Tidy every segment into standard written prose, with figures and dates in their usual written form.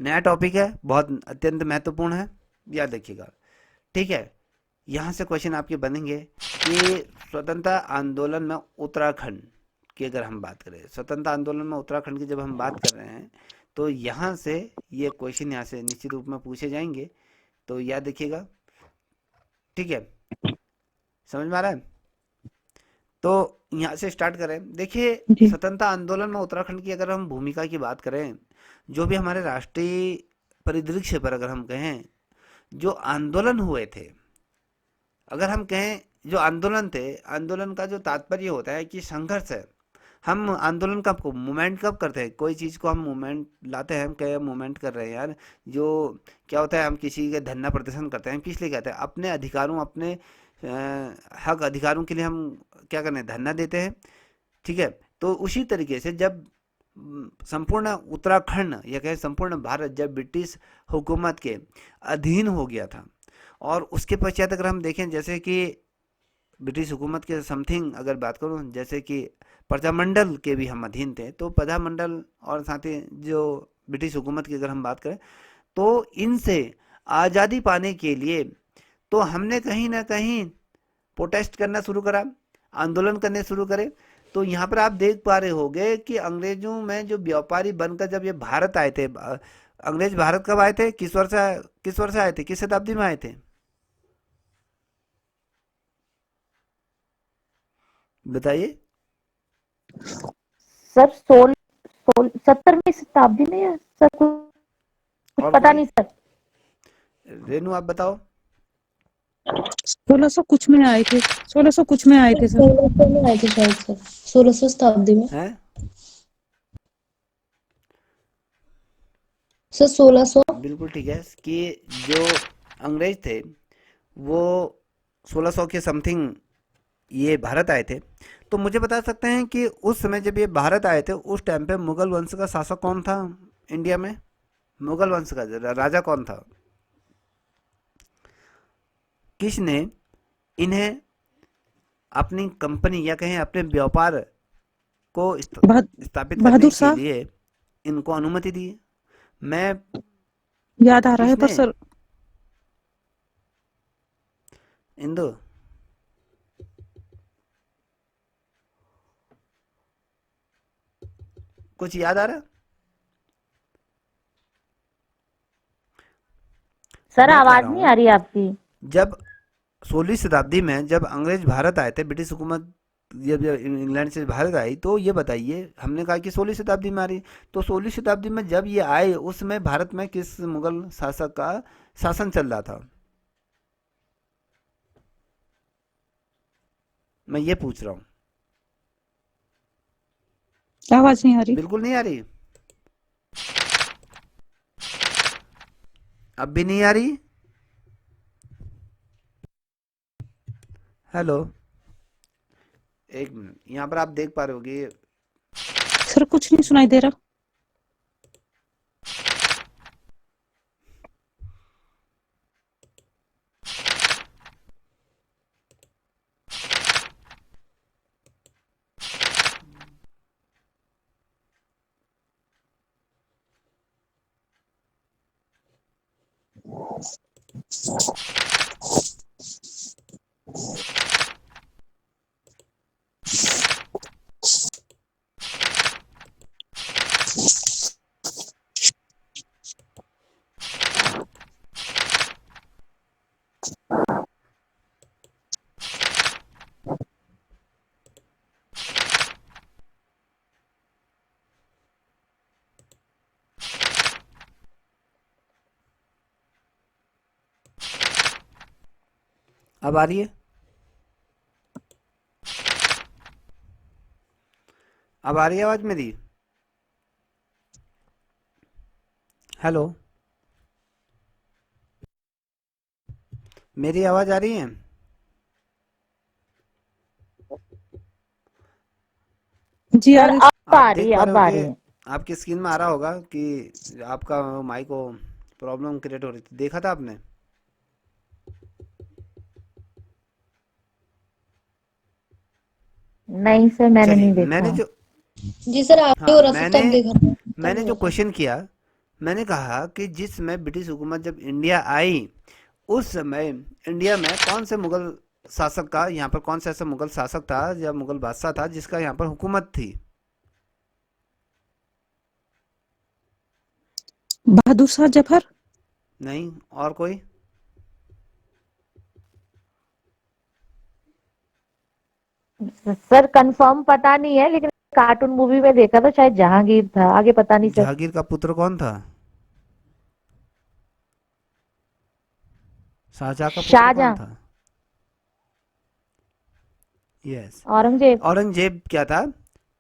नया टॉपिक है, बहुत अत्यंत महत्वपूर्ण है, याद रखिएगा। ठीक है, यहाँ से क्वेश्चन आपके बनेंगे कि स्वतंत्रता आंदोलन में उत्तराखंड की अगर हम बात करें, स्वतंत्रता आंदोलन में उत्तराखंड की जब हम बात कर रहे हैं, तो यहाँ से ये क्वेश्चन यहाँ से निश्चित रूप में पूछे जाएंगे, तो याद रखिएगा। ठीक है, समझ में आ रहा है? तो यहाँ से स्टार्ट करें। देखिए, जी। स्वतंत्रता आंदोलन में उत्तराखंड की अगर हम भूमिका की बात करें, जो भी हमारे राष्ट्रीय परिदृश्य पर अगर हम कहें, जो आंदोलन हुए थे, अगर हम कहें जो आंदोलन थे, आंदोलन का जो तात्पर्य होता है कि संघर्ष है। हम आंदोलन कब को मूवमेंट कब करते हैं, कोई चीज़ को हम मूवमेंट लाते हैं, हम क्या मूवमेंट कर रहे हैं यार, जो क्या होता है, हम किसी के धरना प्रदर्शन करते हैं, किस लिए कहते हैं, अपने अधिकारों, अपने हक अधिकारों के लिए हम क्या करते हैं, धरना देते हैं। ठीक है, तो उसी तरीके से जब संपूर्ण उत्तराखंड या कहें संपूर्ण भारत जब ब्रिटिश हुकूमत के अधीन हो गया था, और उसके पश्चात अगर हम देखें, जैसे कि ब्रिटिश हुकूमत के समथिंग अगर बात करूं, जैसे कि प्रजामंडल के भी हम अधीन थे, तो प्रजामंडल और साथ ही जो ब्रिटिश हुकूमत की अगर हम बात करें, तो इनसे आज़ादी पाने के लिए तो हमने कहीं ना कहीं प्रोटेस्ट करना शुरू करा, आंदोलन करने शुरू करे। तो यहाँ पर आप देख पा रहे होंगे कि अंग्रेजों में जो व्यापारी बनकर जब ये भारत आए थे, अंग्रेज भारत कब आए थे, किस वर्ष आए थे, किस शताब्दी में आए थे, बताइए। सर 70वीं शताब्दी में या सर कुछ और पता कोई, नहीं सर। रेनू आप बताओ। 1600 कुछ में आए थे, 1600 कुछ में आए थे सर। 1600 में आए थे शायद सर, 1600 शताब्दी में। हैं? सर 1600। बिल्कुल ठीक है कि जो अंग्रेज थे वो 1600 के समथिंग ये भारत आए थे। तो मुझे बता सकते हैं कि उस समय जब ये भारत आए थे, उस टाइम पे मुगल वंश का शासक कौन था इंडिया में, मुगल वंश का राजा कौन था, किसने इन्हें अपनी कंपनी या कहें अपने व्यापार को स्थापित करने बहादुर के शाह। लिए इनको अनुमति दी? मैं, याद आ रहा है पर किसने, सर। इंदु, कुछ याद आ रहा? सर मैं कह आवाज रहा नहीं आ हूँ, रही आपकी। जब 16वीं शताब्दी में जब अंग्रेज भारत आए थे, ब्रिटिश हुकूमत जब इंग्लैंड से भारत आई, तो ये बताइए, हमने कहा कि 16वीं शताब्दी में आ रही, तो 16वीं शताब्दी में जब ये आए, उसमें भारत में किस मुगल शासक का शासन चल रहा था, मैं ये पूछ रहा हूँ। आवाज नहीं आ रही। बिल्कुल नहीं आ रही, अब भी नहीं आ रही। हेलो, एक मिनट, यहाँ पर आप देख पा रहे होगे, सर कुछ नहीं सुनाई दे रहा। अब आ रही है, अब आ रही है आवाज मेरी? हेलो, मेरी आवाज आ रही है? जी आ सर रही। अब आप आ रही देख है, पा रहे अब आ होगे, रही है। आपकी स्क्रीन में आ रहा होगा कि आपका माइक को प्रॉब्लम क्रिएट हो रही थी, देखा था आपने? नहीं सर मैंने चलिए, नहीं मैंने देखा। जो, जी सर, आगे हो हाँ, रहा था मैंने तब देखा था, तब मैंने हो जो रहा था। क्वेश्चन किया, मैंने कहा कि जिस समय ब्रिटिश हुकूमत जब इंडिया आई, उस समय इंडिया में कौन से मुगल शासक का, यहाँ पर कौन सा ऐसा मुगल शासक था या मुगल बादशाह था जिसका यहाँ पर हुकूमत थी? बहादुर शाह जफर। नहीं, और कोई? सर कंफर्म पता नहीं है, लेकिन कार्टून मूवी में देखा था, शायद जहांगीर था, आगे पता नहीं सर। जहांगीर का पुत्र कौन था? शाहजहां का पुत्र कौन शाहजहां। था? यस। औरंगजेब। औरंगजेब क्या था?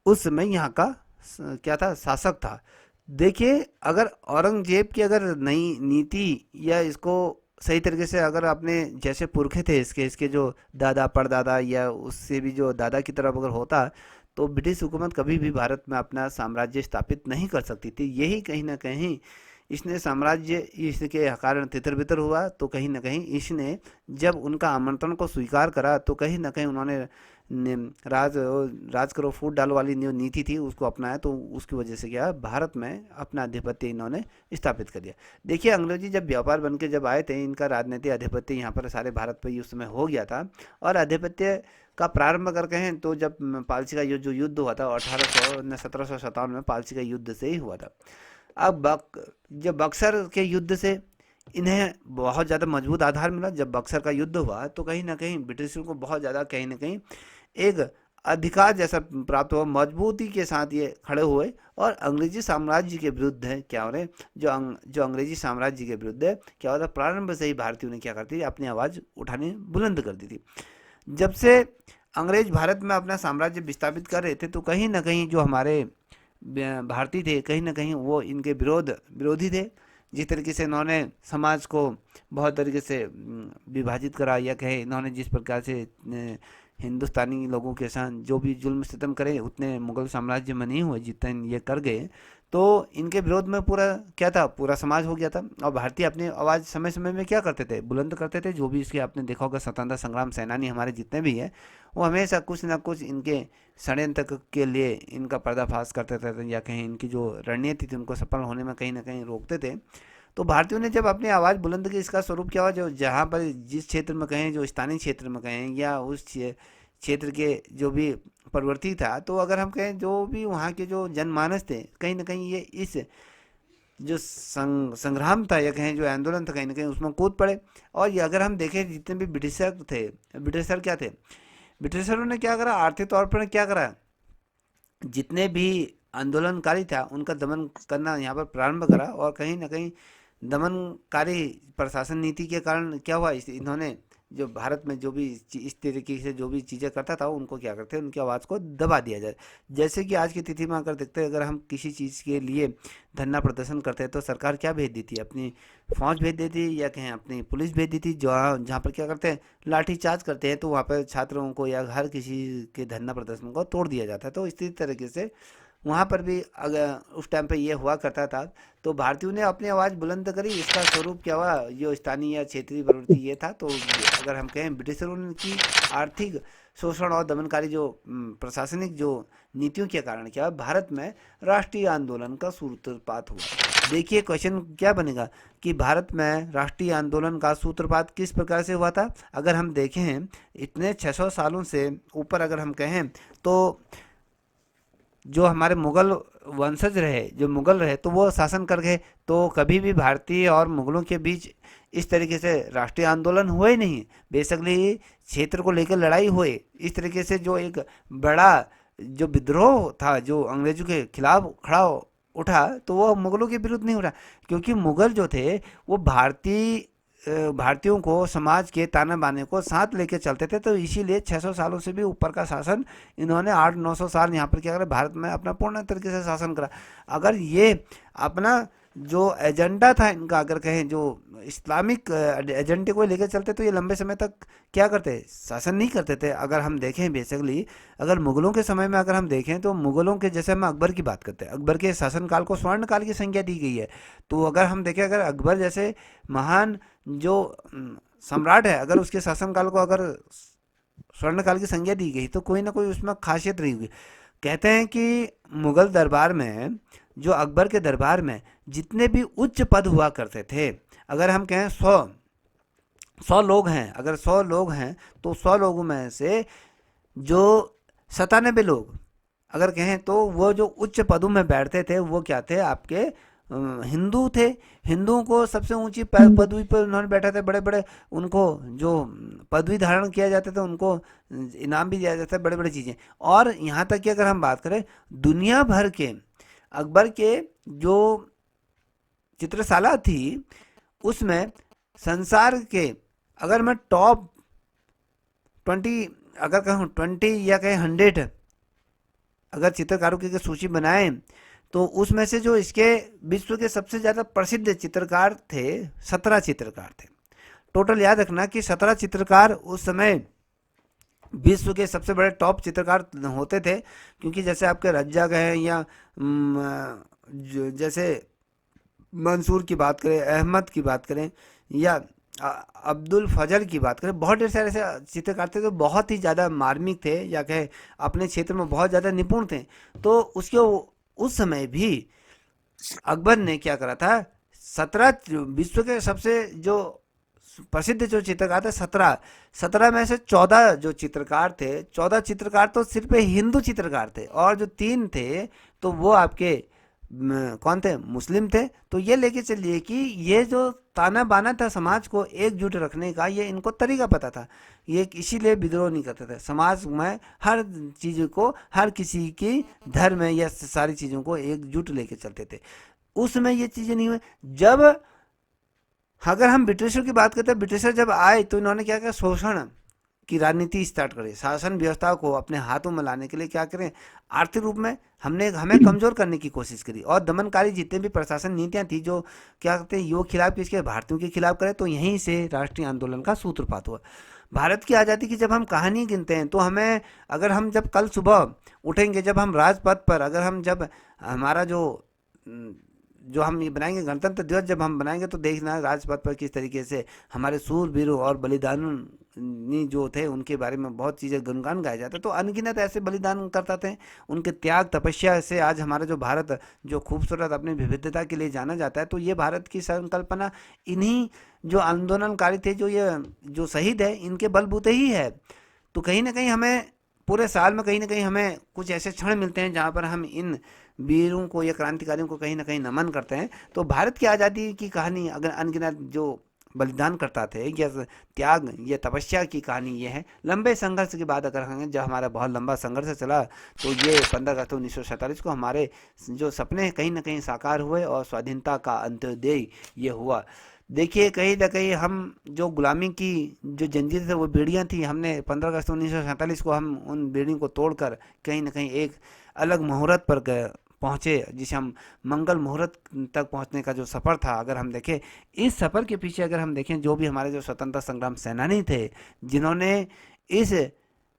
उस समय यहाँ का क्या था, शासक था। देखिए, अगर औरंगजेब की अगर नई नीति या इसको सही तरीके से अगर आपने, जैसे पुरखे थे इसके जो दादा परदादा या उससे भी जो दादा की तरफ अगर होता, तो ब्रिटिश हुकूमत कभी भी भारत में अपना साम्राज्य स्थापित नहीं कर सकती थी। यही कहीं ना कहीं इसने साम्राज्य इसके कारण तितर बितर हुआ। तो कहीं ना कहीं इसने जब उनका आमंत्रण को स्वीकार करा, तो कहीं ना कहीं उन्होंने राज करो फूट डालो वाली जो नीति थी उसको अपनाया। तो उसकी वजह से क्या, भारत में अपना आधिपत्य इन्होंने स्थापित कर दिया। देखिए, अंग्रेजी जब व्यापार बन के जब आए थे, इनका राजनीतिक आधिपत्य यहाँ पर सारे भारत पर उस समय हो गया था। और आधिपत्य का प्रारंभ अगर कहें तो जब पालसी का जो युद्ध हुआ था 1757 में, पालसी का युद्ध से ही हुआ था। अब जब बक्सर के युद्ध से इन्हें बहुत ज़्यादा मजबूत आधार मिला। जब बक्सर का युद्ध हुआ तो कहीं ना कहीं ब्रिटिशों को बहुत ज़्यादा कहीं ना कहीं एक अधिकार जैसा प्राप्त हुआ, मजबूती के साथ ये खड़े हुए और अंग्रेजी साम्राज्य के विरुद्ध है क्या हो रहे, जो अंग्रेजी साम्राज्य के विरुद्ध है क्या होता, प्रारंभ से ही भारतीयों ने क्या करती थी, अपनी आवाज़ उठानी बुलंद कर दी थी। जब से अंग्रेज भारत में अपना साम्राज्य विस्थापित कर रहे थे, तो कहीं ना कहीं जो हमारे भारतीय थे, कहीं ना कहीं वो इनके विरोधी थे। जिस तरीके से इन्होंने समाज को बहुत तरीके से विभाजित करा, या कहे इन्होंने जिस प्रकार से हिंदुस्तानी लोगों के साथ जो भी जुल्म सितम करे, उतने मुगल साम्राज्य में नहीं हुए जितने ये कर गए। तो इनके विरोध में पूरा क्या था, पूरा समाज हो गया था। और भारतीय अपनी आवाज़ समय समय में क्या करते थे, बुलंद करते थे। जो भी इसके आपने देखा होगा स्वतंत्रता संग्राम सेनानी हमारे जितने भी हैं, वो हमेशा कुछ ना कुछ इनके षड्यंत्र के लिए इनका पर्दाफाश करते थे, या कहीं इनकी जो रणनीति थी उनको सफल होने में कहीं ना कहीं रोकते थे। तो भारतीयों ने जब अपनी आवाज़ बुलंद की, इसका स्वरूप क्या हुआ, जो जहाँ पर जिस क्षेत्र में कहें, जो स्थानीय क्षेत्र में कहें, या उस क्षेत्र के जो भी प्रवृत्ति था, तो अगर हम कहें जो भी वहाँ के जो जनमानस थे, कहीं ना कहीं ये इस जो संग्राम था, या कहें जो आंदोलन था, कहीं ना कहीं उसमें कूद पड़े। और ये अगर हम देखें, जितने भी ब्रिटिशर थे, ब्रिटिशर क्या थे, ब्रिटिशरों ने क्या करा, आर्थिक तौर पर क्या करा, जितने भी आंदोलनकारी था उनका दमन करना यहाँ पर प्रारंभ करा। और कहीं ना कहीं दमनकारी प्रशासन नीति के कारण क्या हुआ, इन्होंने जो भारत में जो भी इस तरीके से जो भी चीज़ें करता था, उनको क्या करते हैं, उनकी आवाज़ को दबा दिया जाए। जैसे कि आज की तिथि में अगर देखते हैं, अगर हम किसी चीज़ के लिए धरना प्रदर्शन करते हैं, तो सरकार क्या भेज देती है, अपनी फौज भेज देती है, या कहें अपनी पुलिस भेज देती है, जहाँ जहाँ पर क्या करते हैं, लाठीचार्ज करते हैं। तो वहाँ पर छात्रों को या हर किसी के धरना प्रदर्शन को तोड़ दिया जाता है। तो इसी तरीके से वहाँ पर भी अगर उस टाइम पे ये हुआ करता था। तो भारतीयों ने अपनी आवाज़ बुलंद करी। इसका स्वरूप क्या हुआ, जो स्थानीय या क्षेत्रीय प्रवृत्ति ये था। तो अगर हम कहें, ब्रिटिशरों की आर्थिक शोषण और दमनकारी जो प्रशासनिक जो नीतियों के कारण क्या, भारत में राष्ट्रीय आंदोलन का सूत्रपात हुआ। देखिए, क्वेश्चन क्या बनेगा कि भारत में राष्ट्रीय आंदोलन का सूत्रपात किस प्रकार से हुआ था। अगर हम देखें, इतने 600 सालों से ऊपर अगर हम कहें, तो जो हमारे मुगल वंशज रहे, जो मुगल रहे, तो वो शासन कर गए। तो कभी भी भारतीय और मुगलों के बीच इस तरीके से राष्ट्रीय आंदोलन हुए ही नहीं। बेसिकली क्षेत्र को लेकर लड़ाई हुई। इस तरीके से जो एक बड़ा जो विद्रोह था, जो अंग्रेजों के खिलाफ खड़ा उठा, तो वो मुगलों के विरुद्ध नहीं उठा, क्योंकि मुगल जो थे वो भारतीयों को समाज के ताने बाने को साथ लेके चलते थे। तो इसीलिए 600 सालों से भी ऊपर का शासन इन्होंने 800-900 साल यहाँ पर क्या करा, भारत में अपना पूर्ण तरीके से शासन करा। अगर ये अपना जो एजेंडा था इनका, अगर कहें जो इस्लामिक एजेंडे को लेकर चलते, तो ये लंबे समय तक क्या करते, शासन नहीं करते थे। अगर हम देखें बेसिकली, अगर मुगलों के समय में अगर हम देखें, तो मुगलों के जैसे हम अकबर की बात करते हैं, अकबर के शासनकाल को स्वर्ण काल की संज्ञा दी गई है। तो अगर हम देखें, अगर अकबर जैसे महान जो सम्राट है, अगर उसके शासनकाल को अगर स्वर्णकाल की संज्ञा दी गई, तो कोई ना कोई उसमें खासियत रही होगी। कहते हैं कि मुगल दरबार में, जो अकबर के दरबार में जितने भी उच्च पद हुआ करते थे, अगर हम कहें 100 लोग हैं, अगर 100 लोग हैं तो 100 लोगों में से जो 97 लोग अगर कहें तो वो जो उच्च पदों में बैठते थे वो क्या थे, आपके हिंदू थे। हिंदुओं को सबसे ऊंची हिंदू। पदवी पर उन्होंने बैठा थे, बड़े बड़े उनको जो पदवी धारण किया जाता था उनको इनाम भी दिया जाता था, बड़े बड़े चीज़ें। और यहाँ तक कि अगर हम बात करें दुनिया भर के अकबर के जो चित्रशाला थी उसमें संसार के, अगर मैं टॉप 20 अगर कहूँ 20 या कहें 100 अगर चित्रकारों की सूची बनाएं तो उसमें से जो इसके विश्व के सबसे ज़्यादा प्रसिद्ध चित्रकार थे, 17 चित्रकार थे टोटल। याद रखना कि 17 चित्रकार उस समय विश्व के सबसे बड़े टॉप चित्रकार होते थे, क्योंकि जैसे आपके रज्जाक हैं या जैसे मंसूर की बात करें, अहमद की बात करें या अब्दुल फजल की बात करें, बहुत ढेर सारे ऐसे चित्रकार थे जो बहुत ही ज़्यादा मार्मिक थे या कहे अपने क्षेत्र में बहुत ज़्यादा निपुण थे। तो उसके उस समय भी अकबर ने क्या करा था, 17 विश्व के सबसे जो प्रसिद्ध जो चित्रकार थे 17 में से 14 जो चित्रकार थे, 14 चित्रकार तो सिर्फ हिंदू चित्रकार थे और जो 3 थे तो वो आपके कौन थे, मुस्लिम थे। तो ये लेके चलिए कि ये जो ताना बाना था समाज को एकजुट रखने का, ये इनको तरीका पता था। ये इसीलिए विद्रोह नहीं करते थे, समाज में हर चीज़ को, हर किसी की धर्म या सारी चीज़ों को एकजुट लेके चलते थे। उसमें ये चीज़ें नहीं हुई। जब अगर हम ब्रिटिशर की बात करते हैं, ब्रिटिशर जब आए तो इन्होंने क्या किया, शोषण की राजनीति स्टार्ट करी, शासन व्यवस्था को अपने हाथों में लाने के लिए क्या करें, आर्थिक रूप में हमें कमजोर करने की कोशिश करी। और दमनकारी जितने भी प्रशासन नीतियां थी जो क्या कहते हैं, युवक खिलाफ किसके, भारतीयों के खिलाफ करे, तो यहीं से राष्ट्रीय आंदोलन का सूत्रपात हुआ। भारत की आज़ादी की जब हम कहानी गिनते हैं तो हमें, अगर हम जब कल सुबह उठेंगे, जब हम राजपथ पर, अगर हम जब हमारा जो हम ये बनाएंगे गणतंत्र दिवस जब हम बनाएंगे तो देखना राजपथ पर किस तरीके से हमारे सूरवीरों और बलिदानी जो थे उनके बारे में बहुत चीज़ें गुणगान गाया जाता है। तो अनगिनत ऐसे बलिदान करता थे, उनके त्याग तपस्या से आज हमारा जो भारत जो खूबसूरत अपनी विविधता के लिए जाना जाता है। तो ये भारत की संकल्पना इन्हीं जो आंदोलनकारी थे, जो शहीद है, इनके बलबूते ही है। तो कहीं ना कहीं हमें पूरे साल में कहीं ना कहीं हमें कुछ ऐसे क्षण मिलते हैं जहाँ पर हम इन वीरों को या क्रांतिकारियों को कहीं ना कहीं नमन करते हैं। तो भारत की आज़ादी की कहानी अगर अनगिनत जो बलिदान करता थे या त्याग या तपस्या की कहानी ये है। लंबे संघर्ष के बाद अगर हम, जब हमारा बहुत लंबा संघर्ष चला तो ये 15 अगस्त 1947 को हमारे जो सपने कहीं ना कहीं साकार हुए और स्वाधीनता का अंत्योदय ये हुआ। देखिए कहीं ना कहीं हम जो गुलामी की जो जंजीर थे वो बेड़ियाँ थी, हमने 15 अगस्त 1947 को हम उन बेड़ियों को तोड़कर कहीं ना कहीं एक अलग मुहूर्त पर पहुँचे, जिसे हम मंगल मुहूर्त तक पहुँचने का जो सफ़र था। अगर हम देखें इस सफ़र के पीछे, अगर हम देखें जो भी हमारे जो स्वतंत्रता संग्राम सेनानी थे जिन्होंने इस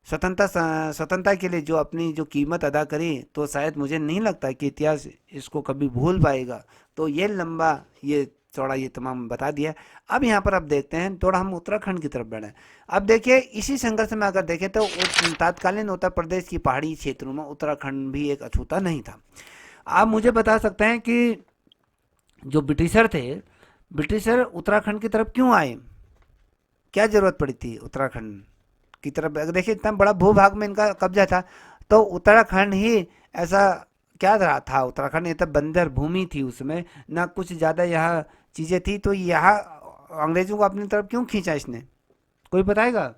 स्वतंत्रता के लिए जो अपनी जो कीमत अदा करी, तो शायद मुझे नहीं लगता कि इतिहास इसको कभी भूल पाएगा। तो ये लंबा ये चौड़ा ये तमाम बता दिया। अब यहाँ पर अब देखते हैं, थोड़ा हम उत्तराखंड की तरफ बढ़े। अब देखिए इसी संघर्ष में अगर देखें तो तत्कालीन उत्तर प्रदेश की पहाड़ी क्षेत्रों में उत्तराखंड भी एक अछूता नहीं था। आप मुझे बता सकते हैं कि जो ब्रिटिशर थे, ब्रिटिशर उत्तराखंड की तरफ क्यों आए, क्या जरूरत पड़ी थी उत्तराखंड की तरफ। अगर देखिए इतना बड़ा भूभाग में इनका कब्जा था, तो उत्तराखंड ही ऐसा क्या रहा था, उत्तराखंड ये तो बंजर भूमि थी, उसमें ना कुछ ज़्यादा यहाँ चीज़ें थी, तो यहाँ अंग्रेजों को अपनी तरफ क्यों खींचा इसने, कोई बताएगा।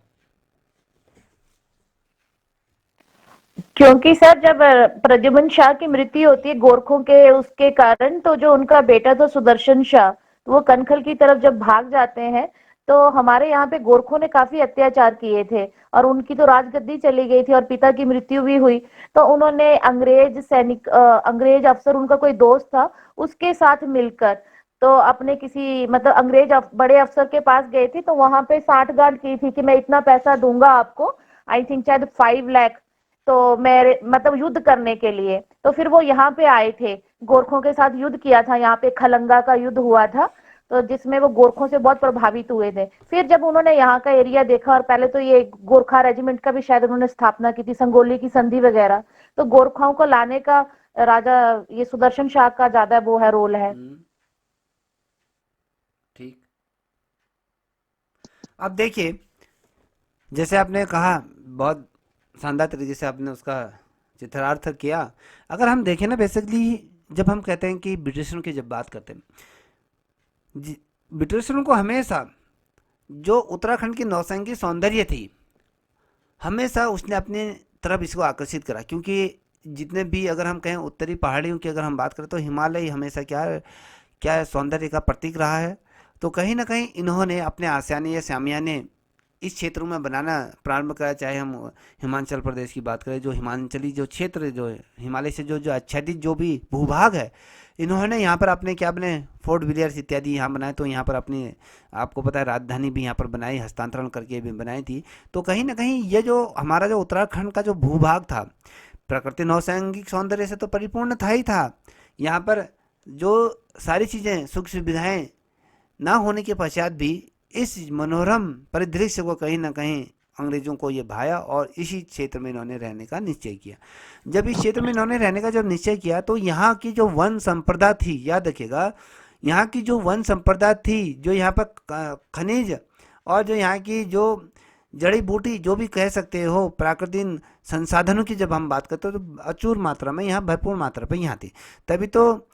क्योंकि सर जब प्रद्युम्न शाह की मृत्यु होती है गोरखों के उसके कारण, तो जो उनका बेटा था सुदर्शन शाह, वो कनखल की तरफ जब भाग जाते हैं तो हमारे यहाँ पे गोरखों ने काफी अत्याचार किए थे और उनकी तो राजगद्दी चली गई थी और पिता की मृत्यु भी हुई। तो उन्होंने अंग्रेज अफसर, उनका कोई दोस्त था, उसके साथ मिलकर तो अपने किसी मतलब बड़े अफसर के पास गए थे। तो वहां पे साठगांठ की थी कि मैं इतना पैसा दूंगा आपको, आई थिंक शायद 5 लाख, तो मेरे मतलब युद्ध करने के लिए। तो फिर वो यहाँ पे आए थे, गोरखों के साथ युद्ध किया था, यहाँ पे खलंगा का युद्ध हुआ था, तो जिसमें वो गोरखों से बहुत प्रभावित हुए थे। फिर जब उन्होंने यहाँ का एरिया देखा, और पहले तो ये गोरखा रेजिमेंट का भी शायद उन्होंने स्थापना की थी, संगोली की संधि वगैरह, तो गोरखाओं को लाने का राजा ये सुदर्शन शाह का ज्यादा वो है रोल है। ठीक। अब देखिए, जैसे आपने कहा, बहुत शानदार तरीके से आपने उसका चित्रार्थ किया। अगर हम देखें ना, बेसिकली जब हम कहते हैं कि ब्रिटिशरों की जब बात करते हैं, ब्रिटिशरों को हमेशा जो उत्तराखंड की नौसंगी सौंदर्य थी, हमेशा उसने अपने तरफ इसको आकर्षित करा। क्योंकि जितने भी, अगर हम कहें उत्तरी पहाड़ियों की अगर हम बात करें, तो हिमालय हमेशा क्या है, सौंदर्य का प्रतीक रहा है। तो कहीं ना कहीं इन्होंने अपने आसियाने या शामियाने इस क्षेत्रों में बनाना प्रारंभ करा। चाहे हम हिमाचल प्रदेश की बात करें, जो हिमाचली जो क्षेत्र, जो हिमालय से जो जो आच्छादित जो भी भूभाग है, इन्होंने यहाँ पर अपने क्या बने, फोर्ट विलियर्स इत्यादि यहाँ बनाए। तो यहाँ पर अपनी, आपको पता है, राजधानी भी यहाँ पर बनाई, हस्तांतरण करके भी बनाई थी। तो कहीं ना कहीं ये जो हमारा जो उत्तराखंड का जो भूभाग था, प्रकृति नौसैंगिक सौंदर्य से तो परिपूर्ण था ही था। यहाँ पर जो सारी चीज़ें, सुख सुविधाएं ना होने के पश्चात भी इस मनोरम परिदृश्य को कहीं ना कहीं अंग्रेजों को ये भाया, और इसी क्षेत्र में इन्होंने रहने का निश्चय किया। जब इस क्षेत्र में इन्होंने रहने का जब निश्चय किया, तो यहाँ की जो वन संपदा थी, याद रखिएगा, यहाँ की जो वन संपदा थी, जो यहाँ पर खनिज और जो यहाँ की जो जड़ी बूटी, जो भी कह सकते हो, प्राकृतिक संसाधनों की जब हम बात करते हो, तो अचूर मात्रा में यहाँ, भरपूर मात्रा पर यहाँ थी। तभी तो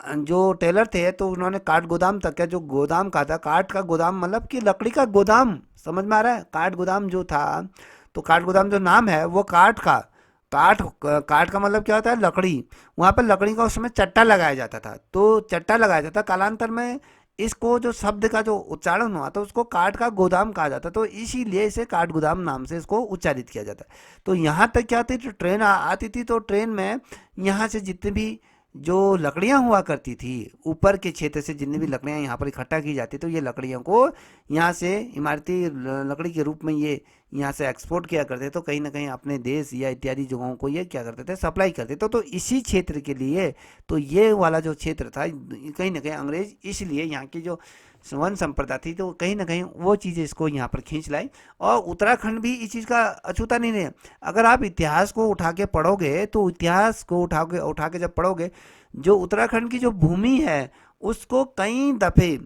जो टेलर थे, तो उन्होंने काठ गोदाम तक का जो गोदाम कहा था, काठ का गोदाम मतलब कि लकड़ी का गोदाम, समझ में आ रहा है, काठ गोदाम जो था। तो काठ गोदाम जो नाम है, वो काठ का मतलब क्या होता है, लकड़ी। वहाँ पर लकड़ी का उस समय चट्टा लगाया जाता था। तो चट्टा लगाया जाता, कालांतर में इसको जो शब्द का जो उच्चारण हुआ, तो उसको काठ का गोदाम कहा जाता। तो इसीलिए इसे काठ गोदाम नाम से इसको उच्चारित किया जाता। तो यहाँ तक क्या थी, तो ट्रेन आती थी, तो ट्रेन में यहाँ से जितने भी जो लकड़ियाँ हुआ करती थी, ऊपर के क्षेत्र से जितनी भी लकड़ियाँ यहाँ पर इकट्ठा की जाती, तो ये लकड़ियों को यहाँ से इमारती लकड़ी के रूप में ये यहाँ से एक्सपोर्ट किया करते। तो कहीं ना कहीं अपने देश या इत्यादि जगहों को ये क्या करते थे, सप्लाई करते। तो इसी क्षेत्र के लिए, तो ये वाला जो क्षेत्र था, कहीं ना कहीं अंग्रेज इसलिए यहाँ की जो वन संप्रदा थी, तो कहीं ना कहीं वो चीज़ें इसको यहाँ पर खींच लाई। और उत्तराखंड भी इस चीज़ का अछूता नहीं है। अगर आप इतिहास को उठा के पढ़ोगे, तो इतिहास को उठा के जब पढ़ोगे, जो उत्तराखंड की जो भूमि है, उसको कई दफ़े,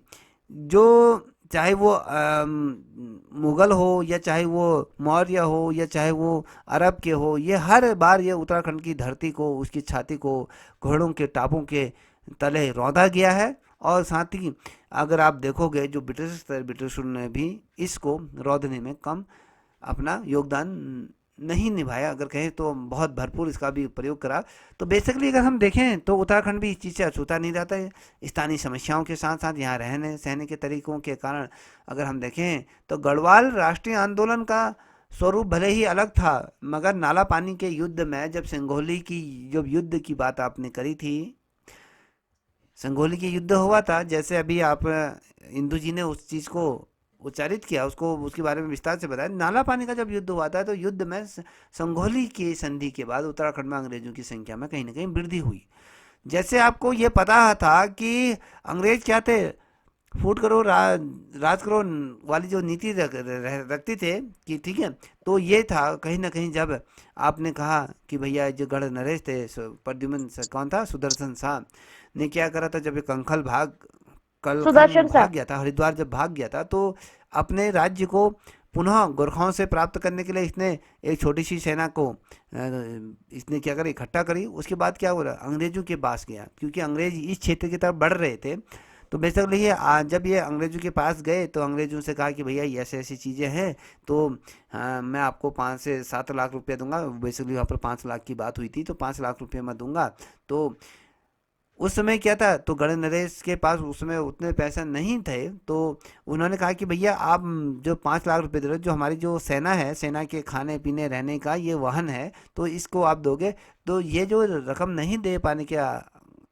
जो चाहे वो मुगल हो, या चाहे वो मौर्य हो, या चाहे वो अरब के हो, ये हर बार ये उत्तराखंड की धरती को, उसकी छाती को घोड़ों के टापों के तले रौंदा गया है। और साथ ही अगर आप देखोगे, जो ब्रिटिशों ने भी इसको रौंदने में कम अपना योगदान नहीं निभाया, अगर कहें तो बहुत भरपूर इसका भी प्रयोग करा। तो बेसिकली अगर हम देखें, तो उत्तराखंड भी इस चीज़ से अछूता नहीं रहता है। स्थानीय समस्याओं के साथ साथ यहाँ रहने सहने के तरीकों के कारण अगर हम देखें, तो गढ़वाल राष्ट्रीय आंदोलन का स्वरूप भले ही अलग था, मगर नाला पानी के युद्ध में, जब जब युद्ध की बात आपने करी थी, संगोली की युद्ध हुआ था, जैसे अभी आप इंदू जी ने उस चीज़ को उच्चारित किया, उसको उसके बारे में विस्तार से बताया। नाला पानी का जब युद्ध हुआ था, तो युद्ध में संगोली की संधि के बाद उत्तराखंड में अंग्रेजों की संख्या में कहीं ना कहीं वृद्धि हुई। जैसे आपको ये पता था कि अंग्रेज क्या थे, फूट करो राज करो वाली जो नीति रखते थे, कि ठीक है। तो ये था कहीं ना कहीं, जब आपने कहा कि भैया जो गढ़ नरेश थे, प्रद्युम्न कौन था, सुदर्शन शाह ने क्या करा था, जब ये सुदर्शन शाह भाग गया था, हरिद्वार जब भाग गया था, तो अपने राज्य को पुनः गोरखाओं से प्राप्त करने के लिए इसने एक छोटी सी सेना को इसने क्या करी, इकट्ठा करी। उसके बाद क्या हो रहा, अंग्रेजों के पास गया, क्योंकि अंग्रेज इस क्षेत्र की तरफ बढ़ रहे थे। तो बेसिकली ये जब ये अंग्रेजों के पास गए, तो अंग्रेजों से कहा कि भैया ये ऐसी ऐसी चीज़ें हैं, तो मैं आपको 5 से 7 लाख रुपया दूंगा। बेसिकली वहाँ पर 5 लाख की बात हुई थी, तो 5 लाख रुपये मैं दूंगा। तो उस समय क्या था, तो गढ़ नरेश के पास उस समय उतने पैसे नहीं थे। तो उन्होंने कहा कि भैया आप जो 5 लाख रुपए दे रहे हो, जो हमारी जो सेना है, सेना के खाने पीने रहने का ये वाहन है, तो इसको आप दोगे। तो ये जो रकम नहीं दे पाने के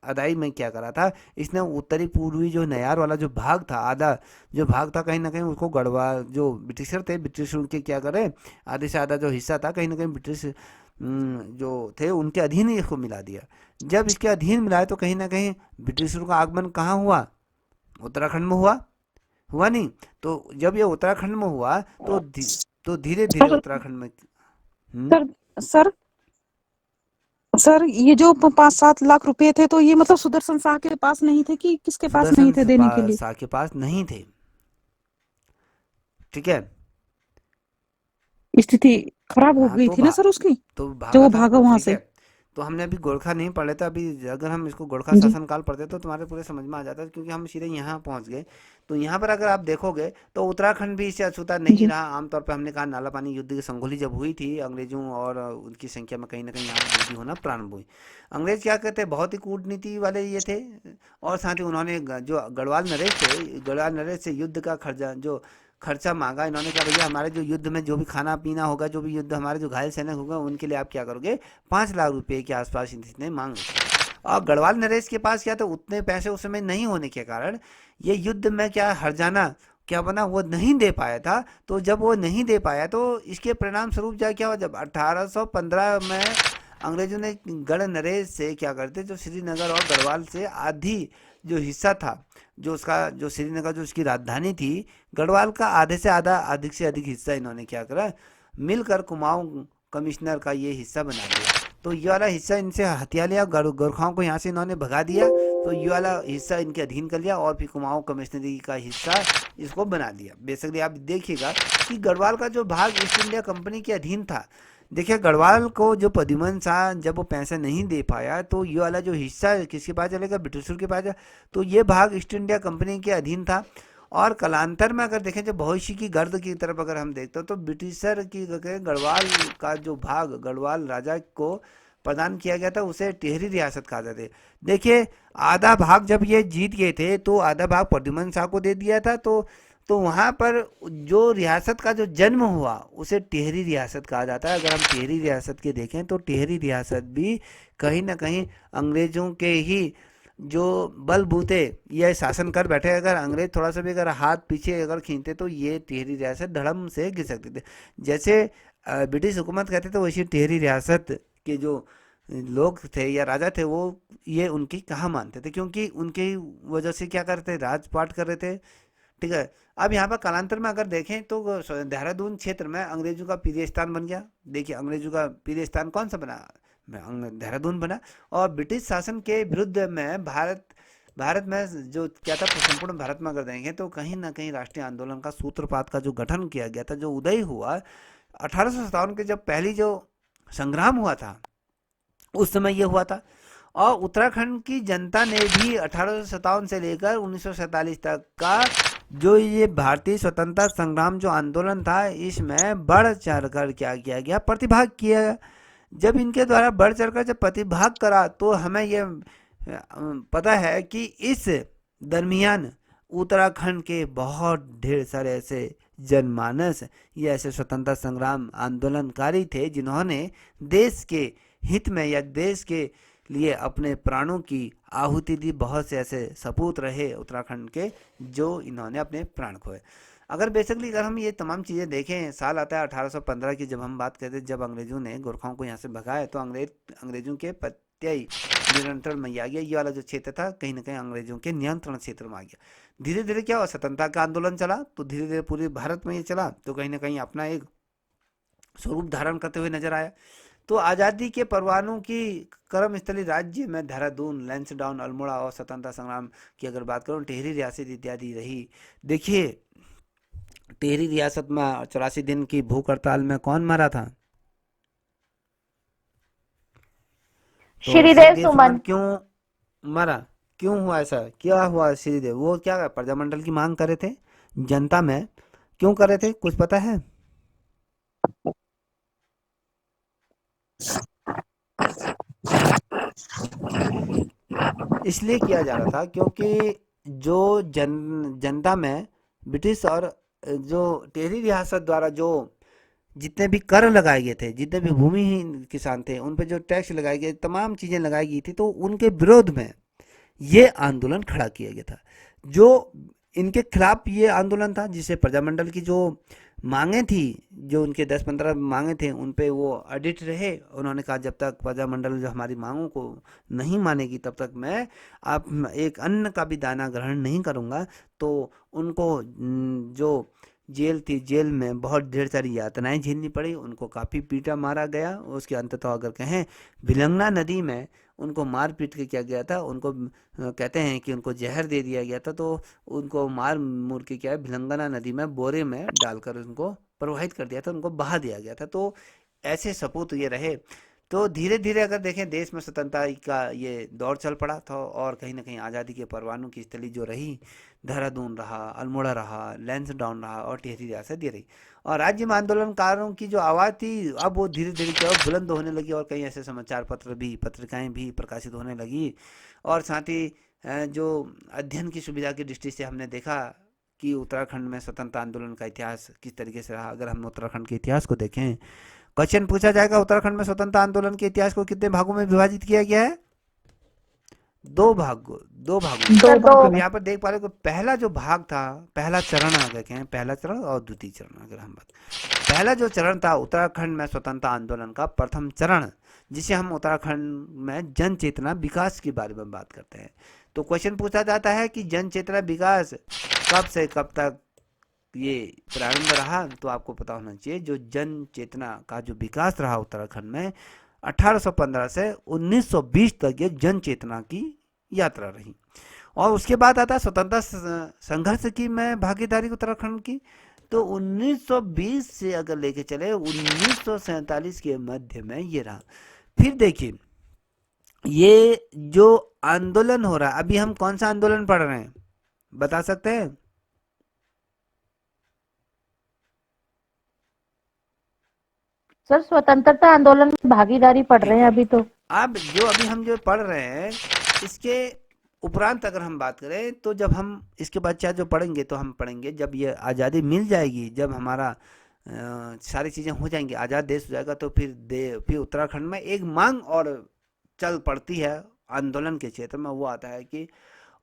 अदाई में क्या करा था, इसने उत्तरी पूर्वी जो नयार वाला जो भाग था, आधा जो भाग था, कहीं ना कहीं उसको गढ़वा, जो ब्रिटिशर थे, ब्रिटिश उनके क्या करे, आधे से आधा जो हिस्सा था, कहीं ना कहीं ब्रिटिश जो थे उनके अधीन ही इसको मिला दिया। जब इसके अधीन मिलाए, तो कहीं ना कहीं ब्रिटिशरों का आगमन कहाँ हुआ, उत्तराखंड में हुआ नहीं। तो जब ये उत्तराखंड में हुआ, तो धीरे धीरे उत्तराखंड में सर सर सर ये जो 5-7 लाख रुपए थे तो ये मतलब सुदर्शन शाह के पास नहीं थे कि किसके पास नहीं थे देने के लिए? शाह के पास नहीं थे। ठीक है। स्थिति खराब हो हाँ गई तो थी ना सर उसकी, तो जब भागा वो था। भागा वहां ठीक है। से। तो हमने अभी गोरखा नहीं पढ़े थे अभी। अगर हम इसको गोरखा जी। शासनकाल पढ़ते तो तुम्हारे पूरे समझ में आ जाता, क्योंकि हम सीधे यहाँ पहुँच गए। तो यहाँ पर अगर आप देखोगे तो उत्तराखंड भी इससे अछूता नहीं जी। रहा। आमतौर पर हमने कहा नाला पानी युद्ध की संगोली जब हुई थी अंग्रेजों और उनकी संख्या में कहीं ना कहीं यहाँ पर वृद्धि होना प्रारंभ हुई। अंग्रेज क्या कहते हैं, बहुत ही कूटनीति वाले ये थे। और साथ ही उन्होंने जो गढ़वाल नरेश थे, गढ़वाल नरेश से युद्ध का खर्चा जो खर्चा मांगा इन्होंने। कहा भैया हमारे जो युद्ध में जो भी खाना पीना होगा, जो भी युद्ध हमारे जो घायल सैनिक होगा उनके लिए आप क्या करोगे, 5 लाख रुपए के आसपास इसने मांग रखी। और गढ़वाल नरेश के पास क्या, तो उतने पैसे उस समय नहीं होने के कारण ये युद्ध में क्या हर्जाना क्या बना, वो नहीं दे पाया था। तो जब वो नहीं दे पाया तो इसके परिणाम स्वरूप क्या हुआ, जब 1815 में अंग्रेजों ने गढ़ नरेश से क्या करते, जो श्रीनगर और गढ़वाल से आधी जो हिस्सा था, जो उसका जो श्रीनगर जो उसकी राजधानी थी, गढ़वाल का आधे से आधा अधिक से अधिक हिस्सा इन्होंने क्या करा, मिलकर कुमाऊं कमिश्नर का ये हिस्सा बना दिया। तो ये वाला हिस्सा इनसे हथिया लिया, गोरखाओं को यहाँ से इन्होंने भगा दिया। तो ये वाला हिस्सा इनके अधीन कर लिया और फिर कुमाऊं कमिश्नरी का हिस्सा इसको बना दिया। बेसिकली आप देखिएगा कि गढ़वाल का जो भाग ईस्ट इंडिया कंपनी के अधीन था। देखिए गढ़वाल को जो प्रद्युमन शाह जब वो पैसा नहीं दे पाया तो ये वाला जो हिस्सा किसके पास चलेगा, ब्रिटिशर के पास तो ये भाग ईस्ट इंडिया कंपनी के अधीन था। और कालांतर में अगर देखें, जब भविष्य की गर्द की तरफ अगर हम देखते हो तो ब्रिटिशर की गढ़वाल का जो भाग गढ़वाल राजा को प्रदान किया गया था उसे टिहरी रियासत कहा जाता है। देखिए आधा भाग जब ये जीत गए थे तो आधा भाग प्रद्युमन शाह को दे दिया था। तो वहाँ पर जो रियासत का जो जन्म हुआ उसे टिहरी रियासत कहा जाता है। अगर हम टिहरी रियासत के देखें तो टिहरी रियासत भी कहीं ना कहीं अंग्रेजों के ही जो बलबूते ये शासन कर बैठे। अगर अंग्रेज थोड़ा सा भी अगर हाथ पीछे अगर खींचते तो ये टिहरी रियासत धड़म से गिर सकते थे। जैसे ब्रिटिश हुकूमत कहते थे वैसे टिहरी रियासत के जो लोग थे या राजा थे वो ये उनकी कहाँ मानते थे, क्योंकि उनकी वजह से क्या करते, राजपाट कर रहे थे। ठीक है। अब यहाँ पर कालांतर में अगर देखें तो देहरादून क्षेत्र में अंग्रेजों का प्रिय स्थान बन गया। देखिए अंग्रेजों का प्रिय स्थान कौन सा बना, देहरादून बना। और ब्रिटिश शासन के विरुद्ध में भारत में जो क्या था, संपूर्ण भारत में अगर देखें तो कहीं ना कहीं राष्ट्रीय आंदोलन का सूत्रपात का जो गठन किया गया था, जो उदय हुआ 1857 के जब पहली जो संग्राम हुआ था उस समय ये हुआ था। और उत्तराखंड की जनता ने भी 1857 से लेकर 1947 तक का जो ये भारतीय स्वतंत्रता संग्राम जो आंदोलन था इसमें बढ़ चढ़कर क्या किया गया, प्रतिभाग किया। जब इनके द्वारा बढ़ चढ़कर जब प्रतिभाग करा तो हमें ये पता है कि इस दरमियान उत्तराखंड के बहुत ढेर सारे ऐसे जनमानस ये ऐसे स्वतंत्रता संग्राम आंदोलनकारी थे जिन्होंने देश के हित में या देश के लिए अपने प्राणों की आहुति दी। बहुत से ऐसे सपूत रहे उत्तराखंड के जो इन्होंने अपने प्राण खोए। अगर बेसिकली अगर हम ये तमाम चीज़ें देखें, साल आता है 1815 की, जब हम बात करते हैं जब अंग्रेजों ने गोरखाओं को यहाँ से भगाया तो अंग्रेजों के प्रत्यय नियंत्रण में आ गया। ये वाला जो क्षेत्र था कहीं ना कहीं अंग्रेजों के नियंत्रण क्षेत्र में आ गया। धीरे धीरे क्या हुआ, स्वतंत्रता का आंदोलन चला तो धीरे धीरे पूरे भारत में ये चला तो कहीं ना कहीं अपना एक स्वरूप धारण करते हुए नजर आया। तो आज़ादी के परवानों की कर्मस्थली राज्य में देहरादून, लैंसडाउन, अल्मोड़ा और स्वतंत्रता संग्राम की अगर बात करूँ टिहरी रियासत इत्यादि रही। देखिए टिहरी रियासत में 84 दिन की भूख हड़ताल में कौन मरा था, तो श्रीदेव श्रीदेव सुमन सुमन। क्यों मरा, क्यों हुआ ऐसा, क्या हुआ श्रीदेव, वो क्या प्रजामंडल की मांग करे थे जनता में, क्यों करे थे कुछ पता है? इसलिए किया जा रहा था क्योंकि जो जनता में ब्रिटिश और जो टिहरी रियासत द्वारा जो जितने भी कर लगाए गए थे, जितने भी भूमिहीन किसान थे उन पे जो टैक्स लगाए गए, तमाम चीज़ें लगाई गई थी, तो उनके विरोध में ये आंदोलन खड़ा किया गया था। जो इनके खिलाफ ये आंदोलन था जिसे प्रजामंडल की जो मांगे थी, जो उनके 10-15 मांगे थे उन पे वो अडिट रहे। उन्होंने कहा जब तक प्रजामंडल जो हमारी मांगों को नहीं मानेगी तब तक मैं आप एक अन्न का भी दाना ग्रहण नहीं करूंगा। तो उनको जो जेल थी, जेल में बहुत ढेर सारी यातनाएं झेलनी पड़ी, उनको काफ़ी पीटा मारा गया। उसके अंततः अगर कहें भिलंगना नदी में उनको मार पीट के किया गया था, उनको कहते हैं कि उनको जहर दे दिया गया था, तो उनको मार मुर के क्या है भिलंगना नदी में बोरे में डालकर उनको प्रवाहित कर दिया था, उनको बहा दिया गया था। तो ऐसे सपूत ये रहे। तो धीरे धीरे अगर देखें देश में स्वतंत्रता का ये दौर चल पड़ा था, और कहीं ना कहीं आज़ादी के परवानों की स्थली जो रही, देहरादून रहा, अल्मोड़ा रहा, लैंसडाउन रहा और टिहरी रियासत ये रही। और राज्य में आंदोलनकारों की जो आवाज़ थी, अब वो धीरे धीरे क्या हुआ, बुलंद होने लगी, और कई ऐसे समाचार पत्र भी, पत्रिकाएं भी प्रकाशित होने लगी। और साथ ही जो अध्ययन की सुविधा की दृष्टि से हमने देखा कि उत्तराखंड में स्वतंत्रता आंदोलन का इतिहास किस तरीके से रहा। अगर हम उत्तराखंड के इतिहास को देखें, क्वेश्चन पूछा जाएगा उत्तराखंड में स्वतंत्रता आंदोलन के इतिहास को कितने भागों में विभाजित किया गया है? दो भागों में। सर दो अब यहाँ पर देख पा रहे हो कि पहला जो भाग था, पहला चरण अगर कहें, पहला चरण और द्वितीय चरण अगर हम बात, पहला जो चरण था उत्तराखंड में स्वतंत्रता आंदोलन का प्रथम चरण, जिसे हम उत्तराखंड में जन चेतना विकास के बारे में बात करते हैं। तो क्वेश्चन पूछा जाता है कि जन चेतना विकास कब से कब तक ये प्रारंभ रहा, तो आपको पता होना चाहिए जो जन चेतना का जो विकास रहा उत्तराखंड में 1815 से 1920 तक ये जन चेतना की यात्रा रही। और उसके बाद आता स्वतंत्रता संघर्ष की में भागीदारी उत्तराखंड की। तो 1920 से अगर लेके चले 1947 के मध्य में ये रहा। फिर देखिए ये जो आंदोलन हो रहा है, अभी हम कौन सा आंदोलन पढ़ रहे हैं बता सकते हैं? सर स्वतंत्रता आंदोलन में भागीदारी पढ़ रहे ठीक हैं है। अभी तो। अब जो अभी हम जो पढ़ रहे हैं, इसके उपरांत अगर हम बात करें, तो जब हम इसके बाद चाहे जो पढ़ेंगे तो हम पढ़ेंगे जब ये आज़ादी मिल जाएगी, जब हमारा सारी चीज़ें हो जाएंगी, आज़ाद देश हो जाएगा, तो फिर उत्तराखंड में एक मांग और चल पड़ती है आंदोलन के क्षेत्र में। वो आता है कि